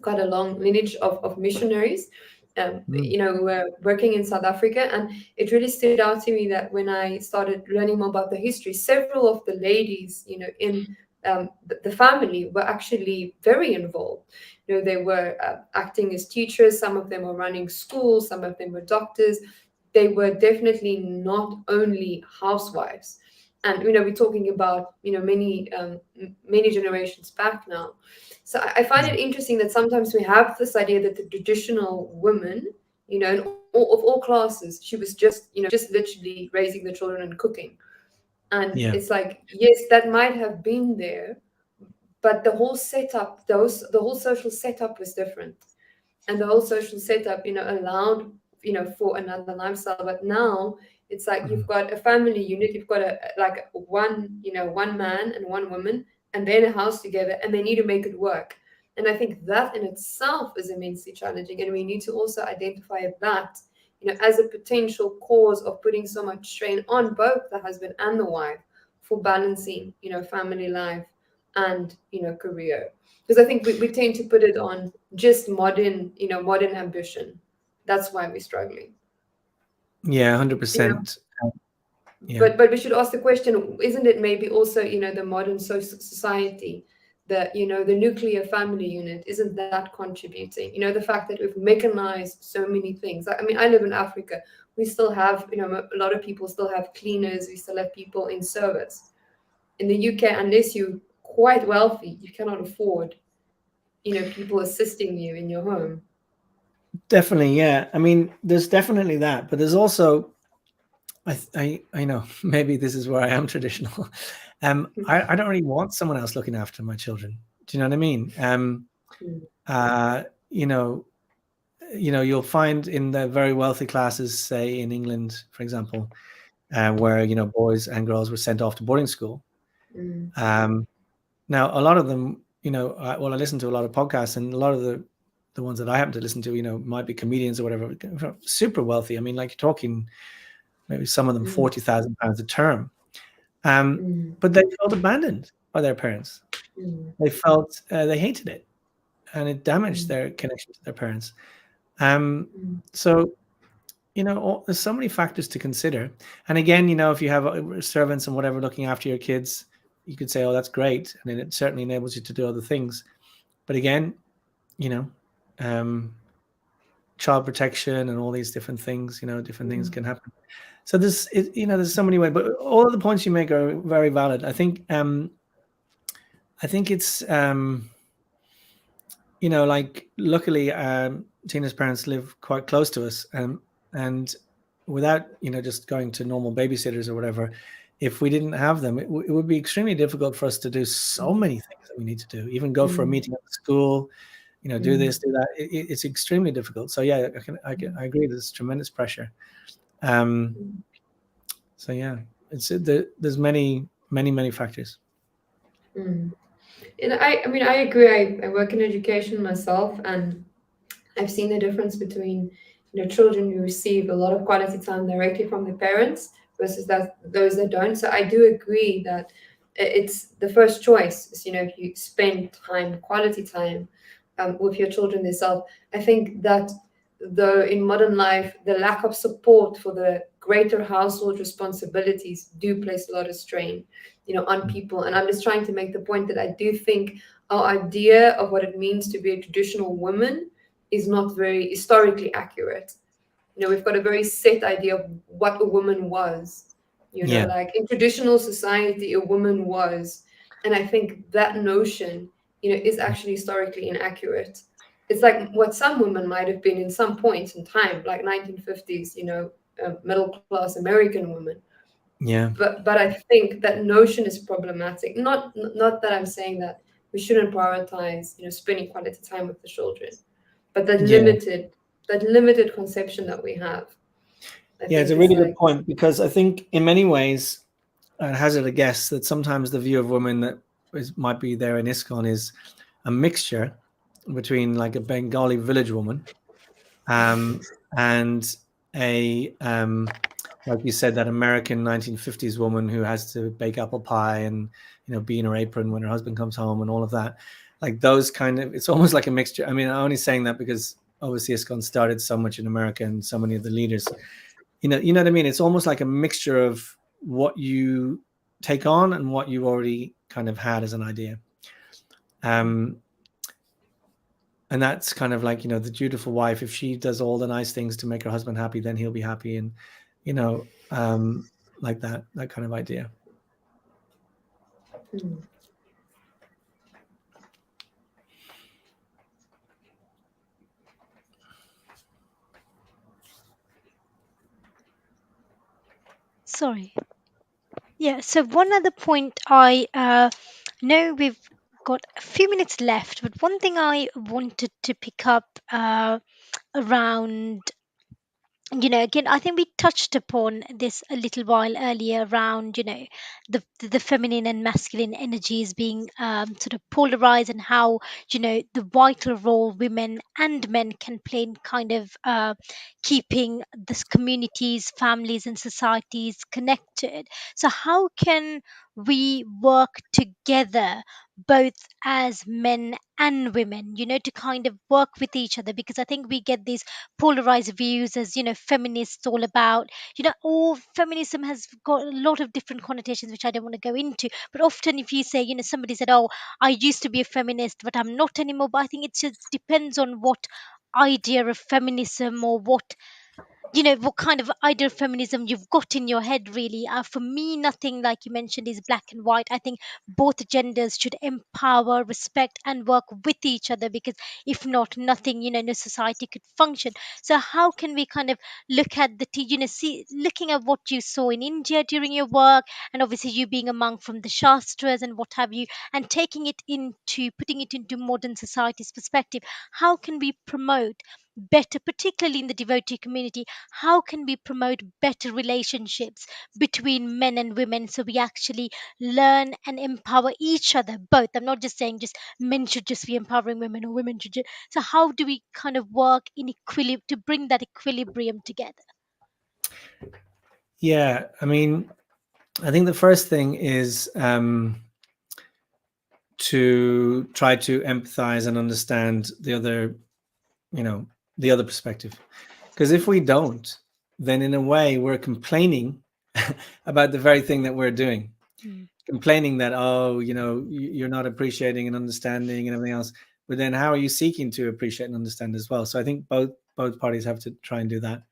quite a long lineage of missionaries, mm, who were working in South Africa. And it really stood out to me that when I started learning more about the history, several of the ladies, in the family were actually very involved. They were acting as teachers, some of them were running schools, some of them were doctors. They were definitely not only housewives. And we're talking about many generations back now. So I find it mm, interesting that sometimes we have this idea that the traditional woman, of all classes, she was just literally raising the children and cooking. And yeah. it's like, yes, that might have been there, but the whole setup, the whole social setup was different. And the whole social setup allowed for another lifestyle. But now it's like you've Mm, got a family unit, you've got like one man and one woman, and they're in a house together, and they need to make it work. And I think that in itself is immensely challenging, and we need to also identify that as a potential cause of putting so much strain on both the husband and the wife for balancing family life and career. Because I think we tend to put it on just modern ambition. That's why we're struggling. yeah. You know, 100%. Yeah. but we should ask the question: isn't it maybe also the modern society that, the nuclear family unit isn't that contributing. The fact that we've mechanized so many things. I mean, I live in Africa. We still have, a lot of people still have cleaners. We still have people in service. In the UK, unless you're quite wealthy, you cannot afford, people assisting you in your home. Definitely, yeah. I mean, there's definitely that, but there's also, I know maybe this is where I am traditional. I don't really want someone else looking after my children. Do you know what I mean? Mm, Uh, you know, you'll find in the very wealthy classes, say in England, for example, where boys and girls were sent off to boarding school. mm, Um, Now, a lot of them, well, I listen to a lot of podcasts, and a lot of the ones that I happen to listen to, might be comedians or whatever, super wealthy. I mean, like you're talking maybe some of them mm, £40,000 a term. Um, mm, but they felt abandoned by their parents. mm, They felt they hated it, and it damaged mm, their connection to their parents. Um, mm, so there's so many factors to consider. And again, if you have servants and whatever looking after your kids, you could say, "Oh, that's great," and then it certainly enables you to do other things. But again, you know, um, child protection and all these different things, different things mm, can happen. So there's so many ways, but all of the points you make are very valid. I think it's, like luckily, Tina's parents live quite close to us, and without, just going to normal babysitters or whatever, if we didn't have them, it would be extremely difficult for us to do so mm, many things that we need to do, even go for a mm, meeting at the school, do mm, this, do that. It's extremely difficult. So yeah, I agree. There's tremendous pressure. Um, mm, so yeah, there's many factors. mm. And I mean, I agree. I work in education myself, and I've seen the difference between, children who receive a lot of quality time directly from their parents versus that those that don't. So I do agree that it's the first choice is, if you spend time, quality time, with your children themselves. I think that though in modern life, the lack of support for the greater household responsibilities do place a lot of strain, on people. And I'm just trying to make the point that I do think our idea of what it means to be a traditional woman is not very historically accurate. We've got a very set idea of what a woman was. Yeah, Like in traditional society, a woman was, and I think that notion, is actually historically inaccurate. It's like what some women might have been in some points in time, like 1950s, middle class American woman. yeah, But I think that notion is problematic. Not that I'm saying that we shouldn't prioritize, spending quality time with the children, but yeah. that limited conception that we have, I Yeah, it's think a is really good like, point, because I think in many ways, I'd hazard a guess that sometimes the view of women that might be there in ISKCON is a mixture between like a Bengali village woman, um, and a like you said, that American 1950s woman who has to bake apple pie and be in her apron when her husband comes home and all of that. Like those kind of, it's almost like a mixture. I mean, I'm only saying that because obviously ISKCON started so much in America, and so many of the leaders, you know what I mean? It's almost like a mixture of what you take on and what you already kind of had as an idea. Um, and that's kind of like, the dutiful wife. If she does all the nice things to make her husband happy, then he'll be happy. And, you know, like that kind of idea. hmm, Sorry. Yeah, so one other point I know we've got a few minutes left, but one thing I wanted to pick up around, again, I think we touched upon this a little while earlier around, the feminine and masculine energies being sort of polarized, and how, the vital role women and men can play in kind of keeping this communities, families, and societies connected. So how can we work together, both as men and women, to kind of work with each other. Because I think we get these polarized views as, feminists all about, all feminism has got a lot of different connotations, which I don't want to go into. But often, if you say, somebody said, oh, I used to be a feminist, but I'm not anymore. But I think it just depends on what idea of feminism, or what kind of ideal feminism you've got in your head, really. For me, nothing, like you mentioned, is black and white. I think both genders should empower, respect, and work with each other, because if not, nothing, no society could function. So how can we kind of look at see, looking at what you saw in India during your work, and obviously you being a monk from the Shastras and what have you, and putting it into modern society's perspective? How can we promote better, particularly in the devotee community? How can we promote better relationships between men and women, so we actually learn and empower each other both? I'm not just saying just men should just be empowering women, or women should just. So how do we kind of work in equilibrium to bring that equilibrium together? Yeah, I mean, I think the first thing is to try to empathize and understand the other, the other perspective. Because if we don't, then in a way we're complaining about the very thing that we're doing. Mm. Complaining that, oh, you're not appreciating and understanding and everything else. But then how are you seeking to appreciate and understand as well? So I think both parties have to try and do that.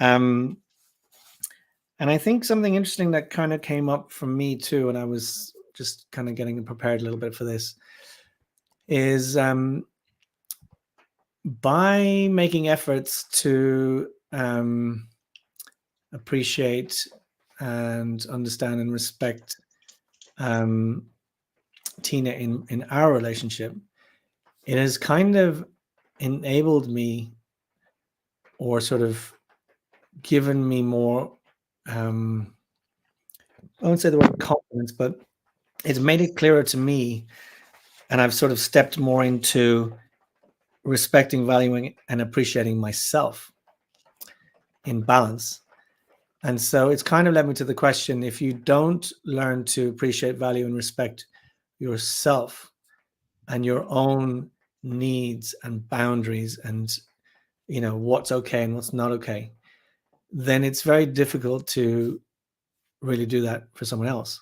And I think something interesting that kind of came up from me too, and I was just kind of getting prepared a little bit for this, is by making efforts to appreciate and understand and respect Tina in our relationship, it has kind of enabled me, or sort of given me more, I won't say the word confidence, but it's made it clearer to me, and I've sort of stepped more into respecting, valuing, and appreciating myself in balance. And so it's kind of led me to the question: if you don't learn to appreciate, value, and respect yourself and your own needs and boundaries, and what's okay and what's not okay, then it's very difficult to really do that for someone else.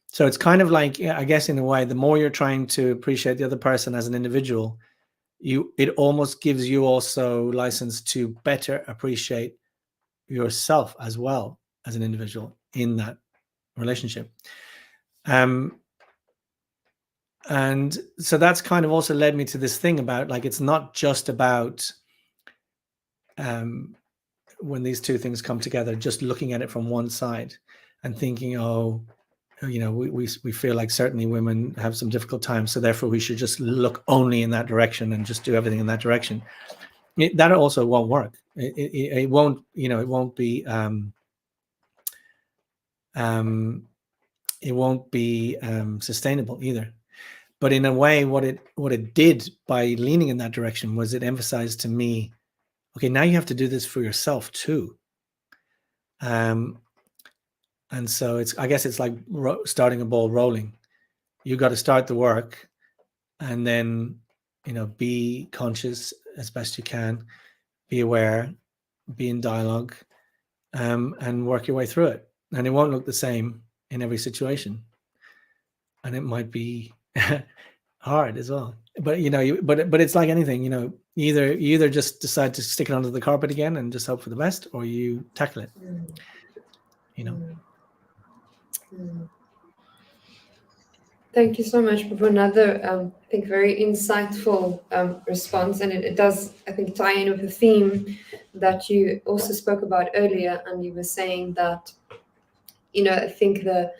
So it's kind of like, I guess, in a way, the more you're trying to appreciate the other person as an individual, it almost gives you also license to better appreciate yourself as well as an individual in that relationship. And so that's kind of also led me to this thing about, like, it's not just about when these two things come together, just looking at it from one side and thinking, oh, we feel like certainly women have some difficult times, so therefore we should just look only in that direction and just do everything in that direction. That also won't work. It won't, it won't be sustainable either. But in a way, what it did by leaning in that direction was it emphasized to me, okay, now you have to do this for yourself too. And so I guess it's like starting a ball rolling. You got to start the work, and then, be conscious as best you can, be aware, be in dialogue, and work your way through it. And it won't look the same in every situation, and it might be hard as well. But but it's like anything, you either just decide to stick it under the carpet again and just hope for the best, or you tackle it. Thank you so much for another, I think, very insightful response. And it does, I think, tie in with the theme that you also spoke about earlier. And you were saying that, I think the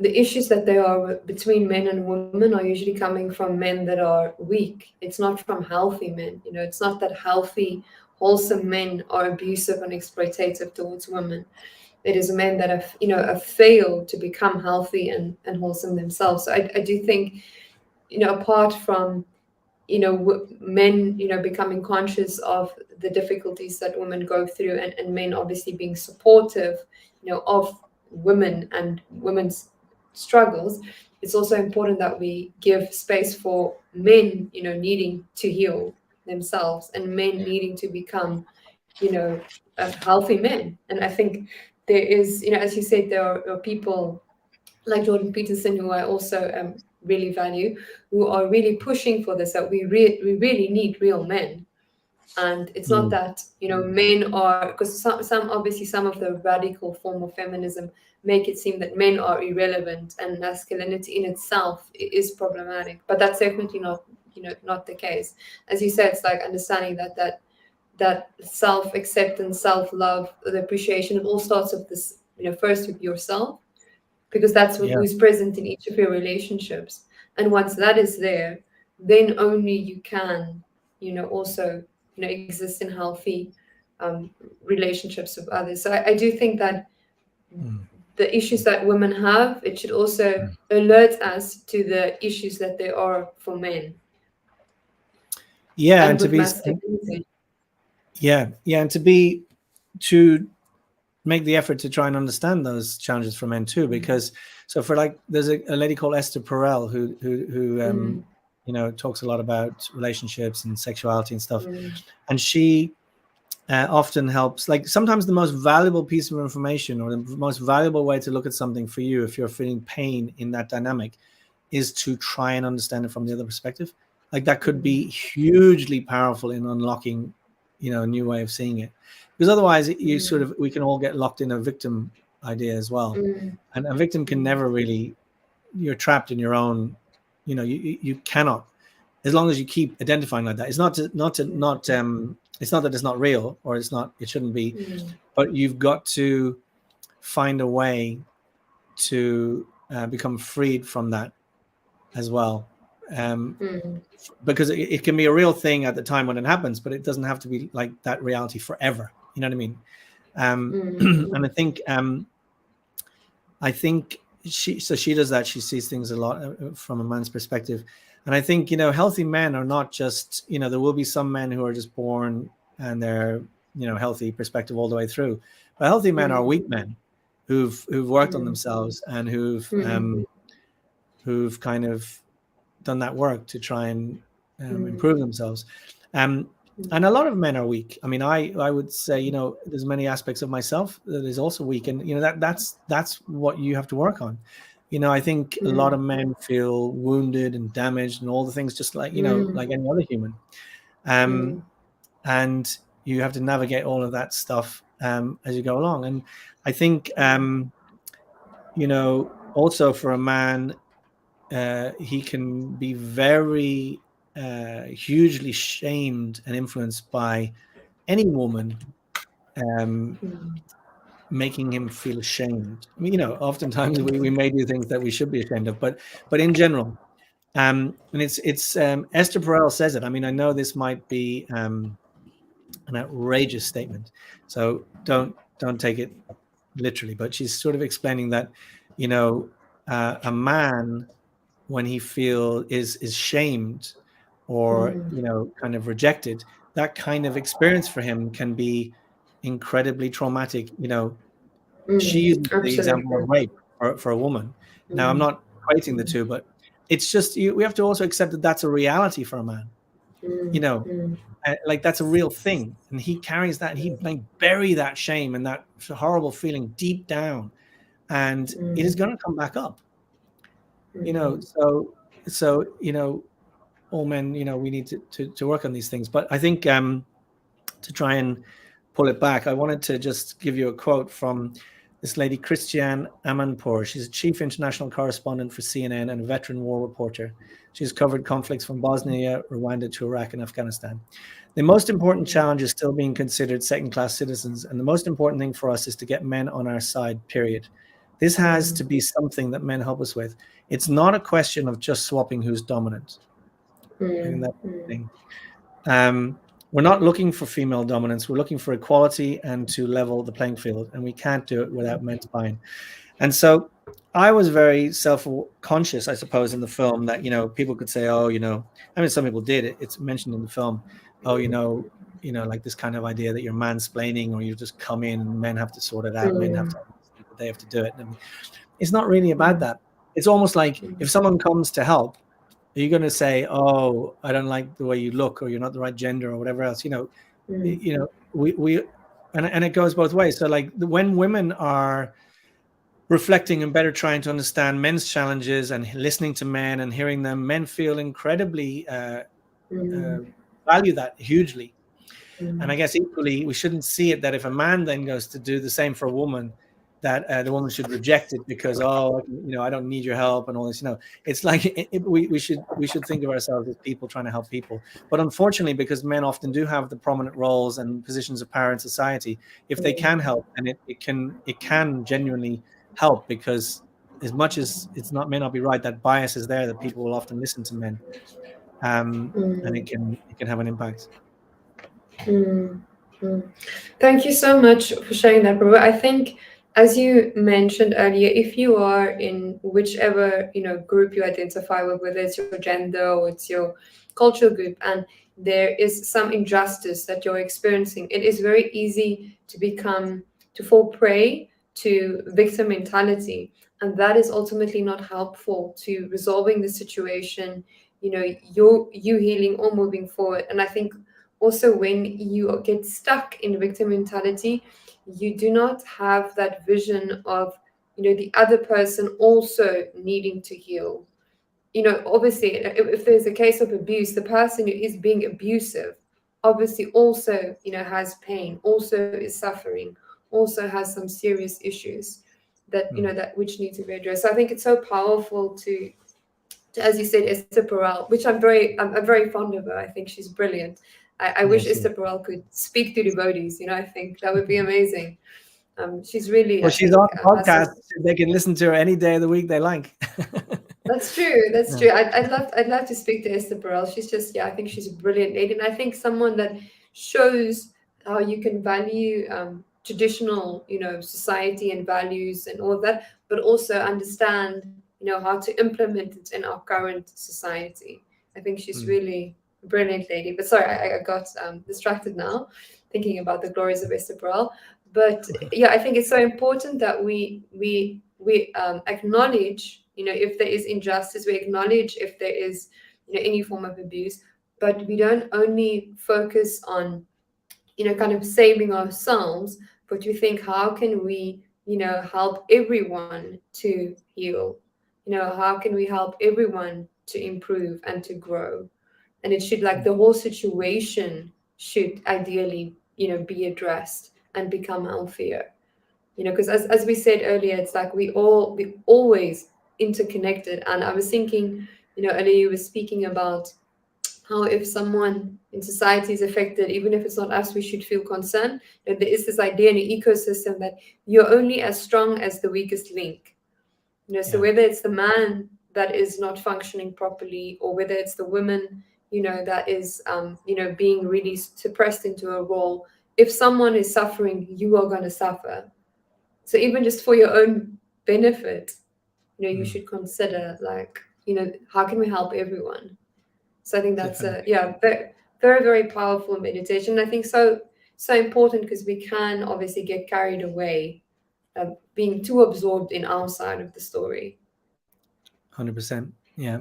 issues that there are between men and women are usually coming from men that are weak. It's not from healthy men. It's not that healthy, wholesome men are abusive and exploitative towards women. It is men that have failed to become healthy and wholesome themselves. So I do think, apart from, men, becoming conscious of the difficulties that women go through, and men obviously being supportive, of women and women's struggles, it's also important that we give space for men, needing to heal themselves, and men needing to become, healthy men. And I think there is, as you said, there are people like Jordan Peterson, who I also really value, who are really pushing for this, that we really need real men. And it's not Mm. that, men are, because some obviously some of the radical form of feminism make it seem that men are irrelevant and masculinity in itself is problematic, but that's definitely not, not the case. As you said, it's like understanding that self-acceptance, self-love, the appreciation, it all starts with this, first with yourself, because that's what Yeah. who's present in each of your relationships. And once that is there, then only you can, also, exist in healthy um, relationships with others. So I do think that Mm. the issues that women have, it should also alert us to the issues that there are for men Yeah, and and to with be masculinity. yeah, and to make the effort to try and understand those challenges for men too, because so for like there's a lady called Esther Perel who Mm, talks a lot about relationships and sexuality and stuff, mm, and she often helps, like sometimes the most valuable piece of information or the most valuable way to look at something for you if you're feeling pain in that dynamic is to try and understand it from the other perspective. Like that could mm, be hugely powerful in unlocking a new way of seeing it, because otherwise you sort mm, of we can all get locked in a victim idea as well, mm, and a victim can mm, never really, you're trapped in your own, you cannot, as long as you keep identifying like that. It's not it's not that it's not real, or it shouldn't be, mm, but you've got to find a way to become freed from that as well, um, mm, because it can be a real thing at the time when it happens, but it doesn't have to be like that reality forever. You know what I mean? mm, And I think she does that. She sees things a lot from a man's perspective, and I think healthy men are not just there will be some men who are just born and they're healthy perspective all the way through, but healthy men are mm, weak men who've worked on mm, themselves and mm, who've kind of done that work to try and mm, improve themselves. Um, and a lot of men are weak. I mean, I would say there's many aspects of myself that is also weak, and that's what you have to work on. I think a lot mm, of men feel wounded and damaged and all the things, just like mm, like any other human. Um, mm, and you have to navigate all of that stuff as you go along. And I think also for a man, he can be very hugely shamed and influenced by any woman um, mm, making him feel ashamed. I mean, oftentimes we may do things that we should be ashamed of, but in general, and it's Esther Perel says it. I mean, I know this might be an outrageous statement, so don't take it literally, but she's sort of explaining that a man, when he is shamed or mm, kind of rejected, that kind of experience for him can be incredibly traumatic. She mm. uses the example of Absolutely. rape for a woman. Now, I'm Mm, not equating the mm, two, but it's just we have to also accept that that's a reality for a man. you mm, know mm, like that's a real thing, and he carries that, and he like bury that shame and that horrible feeling deep down, and it is mm, going to come back up. mm, So all men, we need to work on these things. But I think to try and pull it back, I wanted to just give you a quote from this lady, Christiane Amanpour. She's a chief international correspondent for CNN and a veteran war reporter. She's covered conflicts from Bosnia, Rwanda to Iraq and Afghanistan. The most important challenge is still being considered second-class citizens, and the most important thing for us is to get men on our side, period. This has mm, to be something that men help us with. It's not a question of just swapping who's dominant. I think mm, that's the mm, thing. We're not looking for female dominance. We're looking for equality and to level the playing field, and we can't do it without men's buy-in. And so I was very self-conscious, I suppose, in the film that, people could say, oh, I mean, some people did. It's mentioned in the film, oh, like this kind of idea that you're mansplaining, or you just come in and men have to sort it out. Men have mm, to that they have to do it. And it's not really about Mm, that. It's almost like mm, if someone comes to help, are you going to say, "Oh, I don't like the way you look," or "You're not the right gender," or whatever else? mm, We and it goes both ways. So like when women are reflecting and better trying to understand men's challenges and listening to men and hearing them, men feel incredibly uh, mm, value that hugely. And mm, I guess equally, we shouldn't see it that if a man then goes to do the same for a woman, that the woman should reject it because, oh, I don't need your help and all this. It's like we should think of ourselves as people trying to help people. But unfortunately, because men often do have the prominent roles and positions of power in society, if they can mm, help, and it can genuinely help, because as much as it's not may not be right, that bias is there, that people will often listen to men, and it mm. can have an impact. Mm, mm. Thank you so much for sharing that, Robert. I think, as you mentioned earlier, if you are in whichever group you identify with, whether it's your gender or it's your cultural group, and there is some injustice that you're experiencing, it is very easy to fall prey to victim mentality, and that is ultimately not helpful to resolving the situation. You healing or moving forward, and I think also when you get stuck in victim mentality, you do not have that vision of the other person also needing to heal. Obviously, if there's a case of abuse, the person who is being abusive obviously also has pain, also is suffering, also has some serious issues that Mm. that which need to be addressed. So I think it's so powerful to, as you said, Esther Perel, which I'm very fond of her. I think she's brilliant. I Yeah, wish she is. Esther Perel could speak to devotees. I think that would be amazing. She's really, Well, I she's think, on has some. podcast. They can listen to her any day of the week they like. That's true. That's Yeah. true. I'd love to speak to Esther Perel. She's just, yeah, I think she's a brilliant lady, and I think someone that shows how you can value traditional, society and values and all of that, but also understand, how to implement it in our current society. I think she's Mm. really a brilliant lady. But sorry, I got distracted now, thinking about the glories of Esther Perel. But yeah, I think it's so important that we acknowledge, if there is injustice, we acknowledge if there is, any form of abuse, but we don't only focus on, kind of saving ourselves, but we think, how can we, help everyone to heal? How can we help everyone to improve and to grow? And it should, like, the whole situation should ideally, be addressed and become healthier. Because as we said earlier, it's like we always interconnected. And I was thinking, earlier you were speaking about how if someone in society is affected, even if it's not us, we should feel concerned. There is this idea in an ecosystem that you're only as strong as the weakest link. So Yeah, whether it's the man that is not functioning properly, or whether it's the woman, that is, being really suppressed into a role, if someone is suffering, you are going to suffer. So even just for your own benefit, you mm, should consider, like, how can we help everyone? So I think that's a, definitely. yeah, very, very, very powerful meditation. I think so important, because we can obviously get carried away, being too absorbed in our side of the story. 100%. Yeah.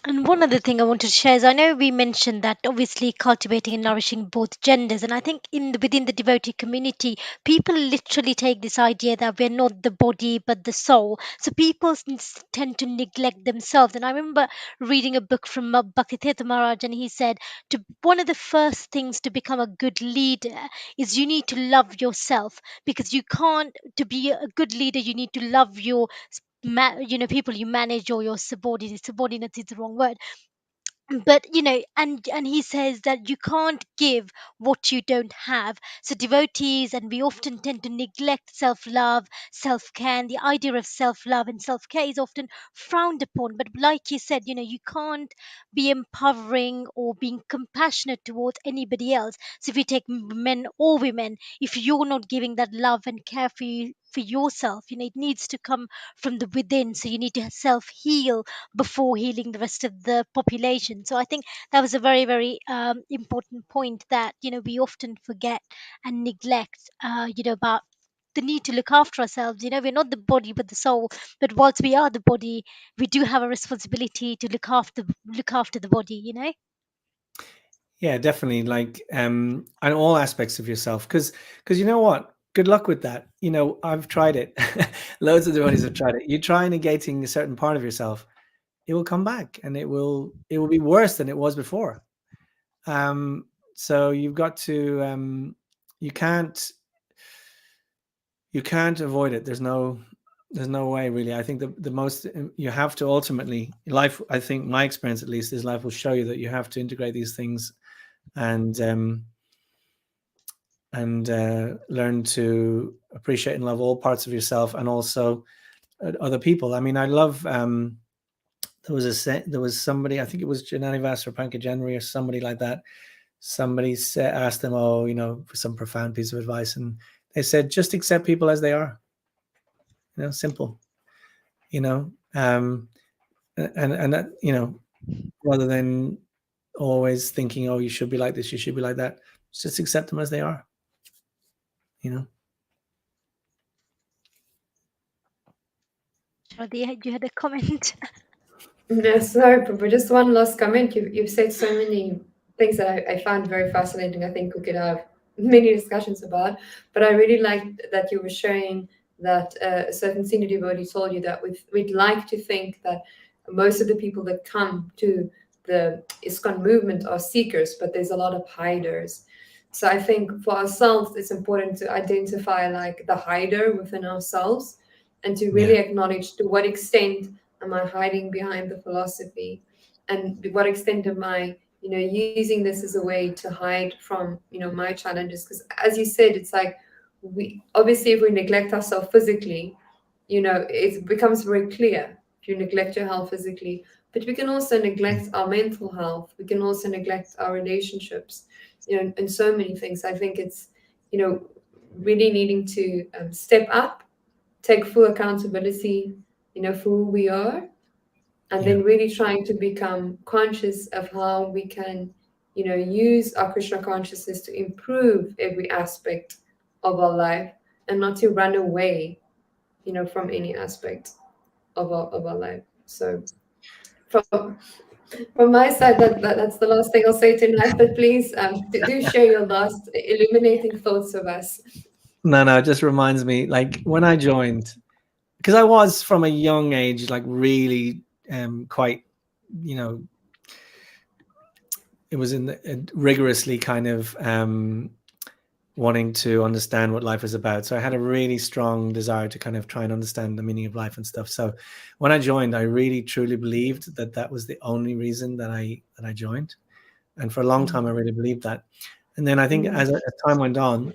And one other thing I wanted to share is I know we mentioned that obviously cultivating and nourishing both genders, and I think within the devotee community, people literally take this idea that we're not the body but the soul. So people tend to neglect themselves. And I remember reading a book from Bhakti Maharaj, and he said one of the first things to become a good leader is you need to love yourself, because you can't to be a good leader you need to love your people you manage, or your subordinates is the wrong word. But and he says that you can't give what you don't have. So devotees, and we often tend to neglect self-love, self-care, and the idea of self-love and self-care is often frowned upon. But like you said, you can't be empowering or being compassionate towards anybody else. So if you take men or women, if you're not giving that love and care for yourself, it needs to come from the within. So you need to self heal before healing the rest of the population. So I think that was a very, very important point that we often forget and neglect. About the need to look after ourselves. We're not the body but the soul, but whilst we are the body, we do have a responsibility to look after the body. Yeah, definitely. Like, and all aspects of yourself, because you know what? Good luck with that. I've tried it. Loads of devotees have tried it. You try negating a certain part of yourself, it will come back, and it will be worse than it was before. So you've got to, you can't avoid it. There's no way, really. I think the most, you have to ultimately, life, I think my experience at least is, life will show you that you have to integrate these things, and learn to appreciate and love all parts of yourself, and also other people. I mean, I love, there was somebody, I think it was Janani or Pankajanri or somebody like that. Somebody asked them, for some profound piece of advice, and they said, just accept people as they are. Simple. And that, rather than always thinking, you should be like this, you should be like that, just accept them as they are. Shraddha, you had a comment. Yes, no, but just one last comment. You've said so many things that I found very fascinating. I think we could have many discussions about, but I really liked that you were sharing that a certain senior devotee told you that we'd like to think that most of the people that come to the ISKCON movement are seekers, but there's a lot of hiders. So I think for ourselves, it's important to identify like the hider within ourselves, and to really acknowledge to what extent am I hiding behind the philosophy, and to what extent am I using this as a way to hide from my challenges. Because as you said, it's like, we obviously, if we neglect ourselves physically, it becomes very clear. If you neglect your health physically, but we can also neglect our mental health, we can also neglect our relationships, and so many things. I think it's really needing to step up, take full accountability for who we are, and then really trying to become conscious of how we can use our Krishna consciousness to improve every aspect of our life, and not to run away from any aspect of our life. So from my side, that's the last thing I'll say tonight, but please do share your last illuminating thoughts of us. No, it just reminds me, like, when I joined, because I was from a young age, like, really quite, it was rigorously kind of wanting to understand what life is about. So I had a really strong desire to kind of try and understand the meaning of life and stuff. So when I joined, I really truly believed that was the only reason that I joined, and for a long time I really believed that. And then I think as time went on,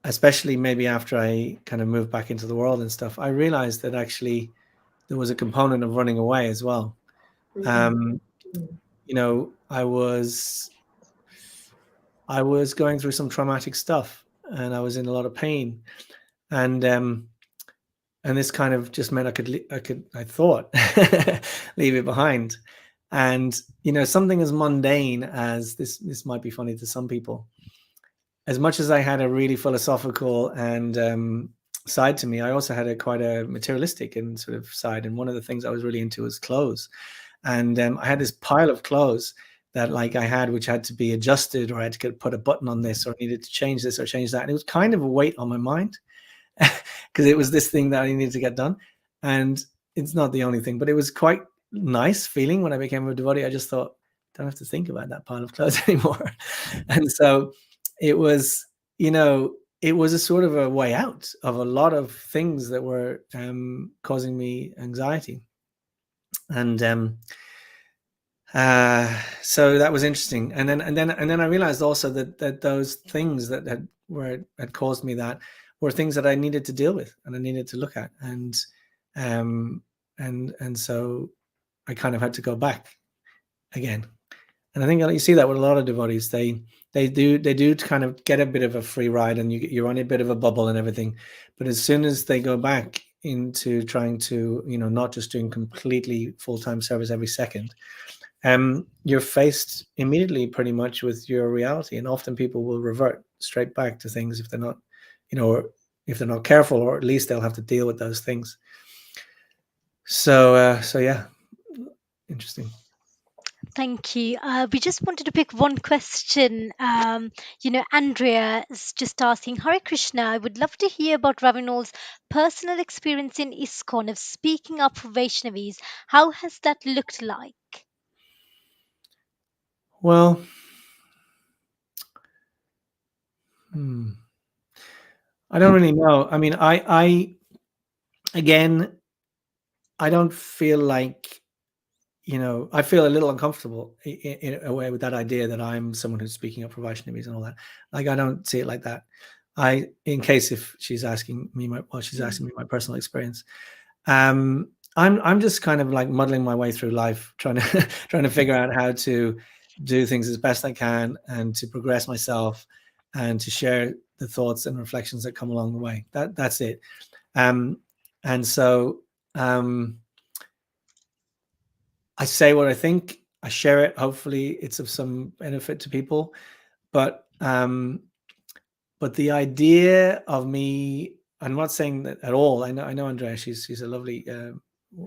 especially maybe after I kind of moved back into the world and stuff, I realized that actually there was a component of running away as well. I was going through some traumatic stuff, and I was in a lot of pain, and this kind of just meant I thought leave it behind. And something as mundane as this might be funny to some people. As much as I had a really philosophical and side to me, I also had quite a materialistic and sort of side. And one of the things I was really into was clothes. And I had this pile of clothes that, like, I had, which had to be adjusted, or I had to put a button on this, or needed to change this or change that. And it was kind of a weight on my mind, because it was this thing that I needed to get done. And it's not the only thing, but it was quite nice feeling when I became a devotee. I just thought, I don't have to think about that pile of clothes anymore. And so it was, it was a sort of a way out of a lot of things that were causing me anxiety. And so that was interesting. And then I realized also that those things that had caused me that were things that I needed to deal with, and I needed to look at. And so I kind of had to go back again. And I think you see that with a lot of devotees. They do kind of get a bit of a free ride, and you're on a bit of a bubble and everything. But as soon as they go back into trying to, not just doing completely full-time service every second, you're faced immediately pretty much with your reality, and often people will revert straight back to things if they're not, or if they're not careful, or at least they'll have to deal with those things. So yeah, interesting. Thank you. We just wanted to pick one question. Andrea is just asking, Hare Krishna, I would love to hear about Ravinol's personal experience in ISKCON of speaking up for Vaishnavis. How has that looked like? Well, hmm, I don't really know. I mean, I again, I don't feel like, I feel a little uncomfortable in a way with that idea that I'm someone who's speaking up for Vaishnavis and all that. Like, I don't see it like that. In case if she's asking me she's asking me my personal experience. Um, I'm just kind of like muddling my way through life, trying to trying to figure out how to do things as best I can and to progress myself and to share the thoughts and reflections that come along the way. That's it. And so I say what I think. I share it. Hopefully, it's of some benefit to people. But the idea of me, I'm not saying that at all. I know Andrea. She's a lovely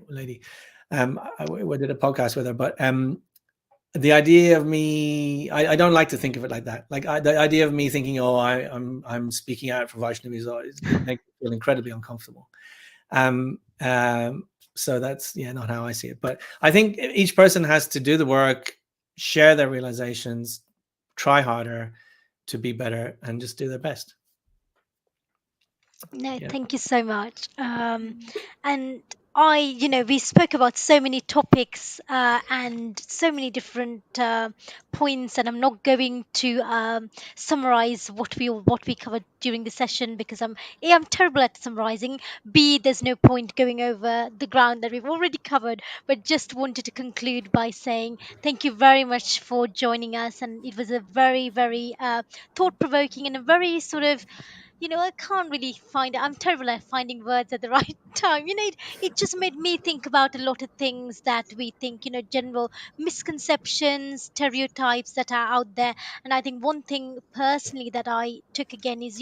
lady. We did a podcast with her, but the idea of me, I don't like to think of it like that. Like the idea of me thinking, oh, I'm speaking out for Vaishnavis, it makes me feel incredibly uncomfortable. Um, um, so that's not how I see it. But I think each person has to do the work, share their realizations, try harder to be better, and just do their best. No, Yeah. thank you so much. And we spoke about so many topics and so many different points, and I'm not going to summarize what we covered during the session because I'm terrible at summarizing. B, there's no point going over the ground that we've already covered. But just wanted to conclude by saying thank you very much for joining us, and it was a very, very thought-provoking and a very sort of I can't really find I'm terrible at finding words at the right time. It just made me think about a lot of things that we think, general misconceptions, stereotypes that are out there. And I think one thing personally that I took again is,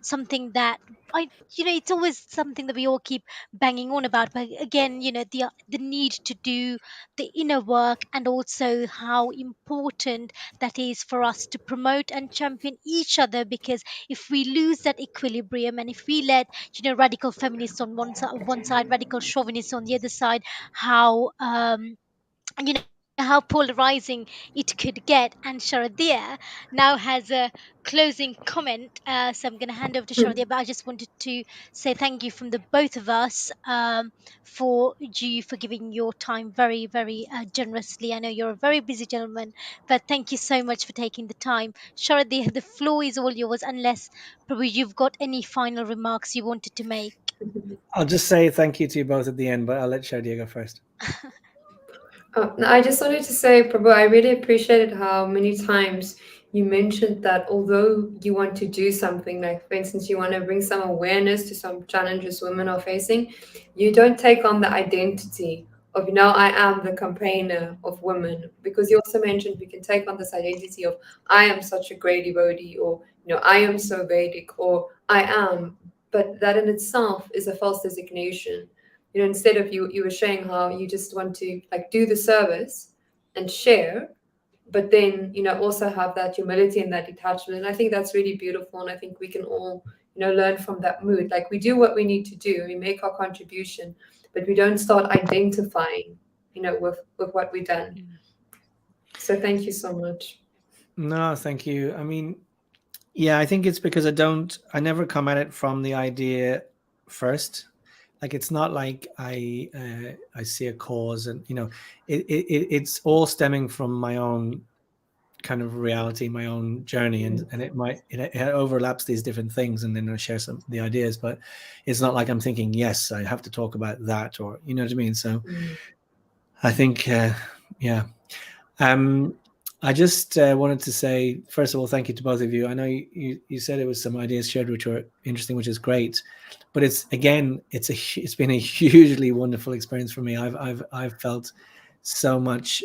something that I, it's always something that we all keep banging on about. But again, the need to do the inner work and also how important that is for us to promote and champion each other, because if we lose that equilibrium and if we let radical feminists on one side, radical chauvinists on the other side, how how polarizing it could get. And Sharadia now has a closing comment, so I'm going to hand over to Sharadia, but I just wanted to say thank you from the both of us, for giving your time very, very generously. I know you're a very busy gentleman, but thank you so much for taking the time. Sharadia, the floor is all yours, unless probably you've got any final remarks you wanted to make. I'll just say thank you to you both at the end, but I'll let Shadia go first. No, I just wanted to say, Prabhu, I really appreciated how many times you mentioned that although you want to do something, like for instance, you want to bring some awareness to some challenges women are facing, you don't take on the identity of, I am the campaigner of women. Because you also mentioned we can take on this identity of, I am such a great devotee, or, I am so Vedic, or I am. But that in itself is a false designation. Instead of you were showing how you just want to like do the service and share, but then also have that humility and that detachment. And I think that's really beautiful, and I think we can all learn from that mood. Like, we do what we need to do, we make our contribution, but we don't start identifying with what we've done. So thank you so much. No, thank you. I mean, yeah, I think it's because I never come at it from the idea first. Like, it's not like I see a cause, and it's all stemming from my own kind of reality, my own journey, and it overlaps these different things, and then I share some of the ideas, but it's not like I'm thinking, yes, I have to talk about that, or you know what I mean. So I think yeah. um I just wanted to say, first of all, thank you to both of you. I know you said it was some ideas shared which were interesting, which is great, but it's been a hugely wonderful experience for me. I've felt so much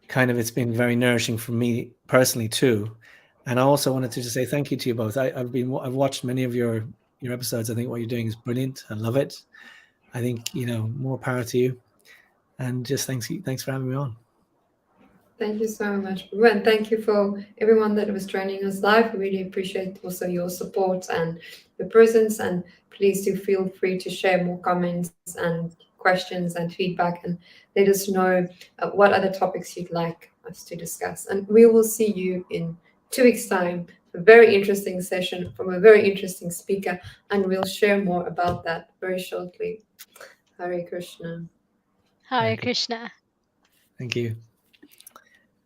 kind of it's been very nourishing for me personally too. And I also wanted to just say thank you to you both. I've watched many of your episodes. I think what you're doing is brilliant. I love it. I think, you know, more power to you. And just thanks for having me on. Thank you so much, Babu, and thank you for everyone that was joining us live. We really appreciate also your support and your presence. And please do feel free to share more comments and questions and feedback, and let us know what other topics you'd like us to discuss. And we will see you in 2 weeks' time. A very interesting session from a very interesting speaker, and we'll share more about that very shortly. Hare Krishna. Hare Very good. Krishna. Thank you.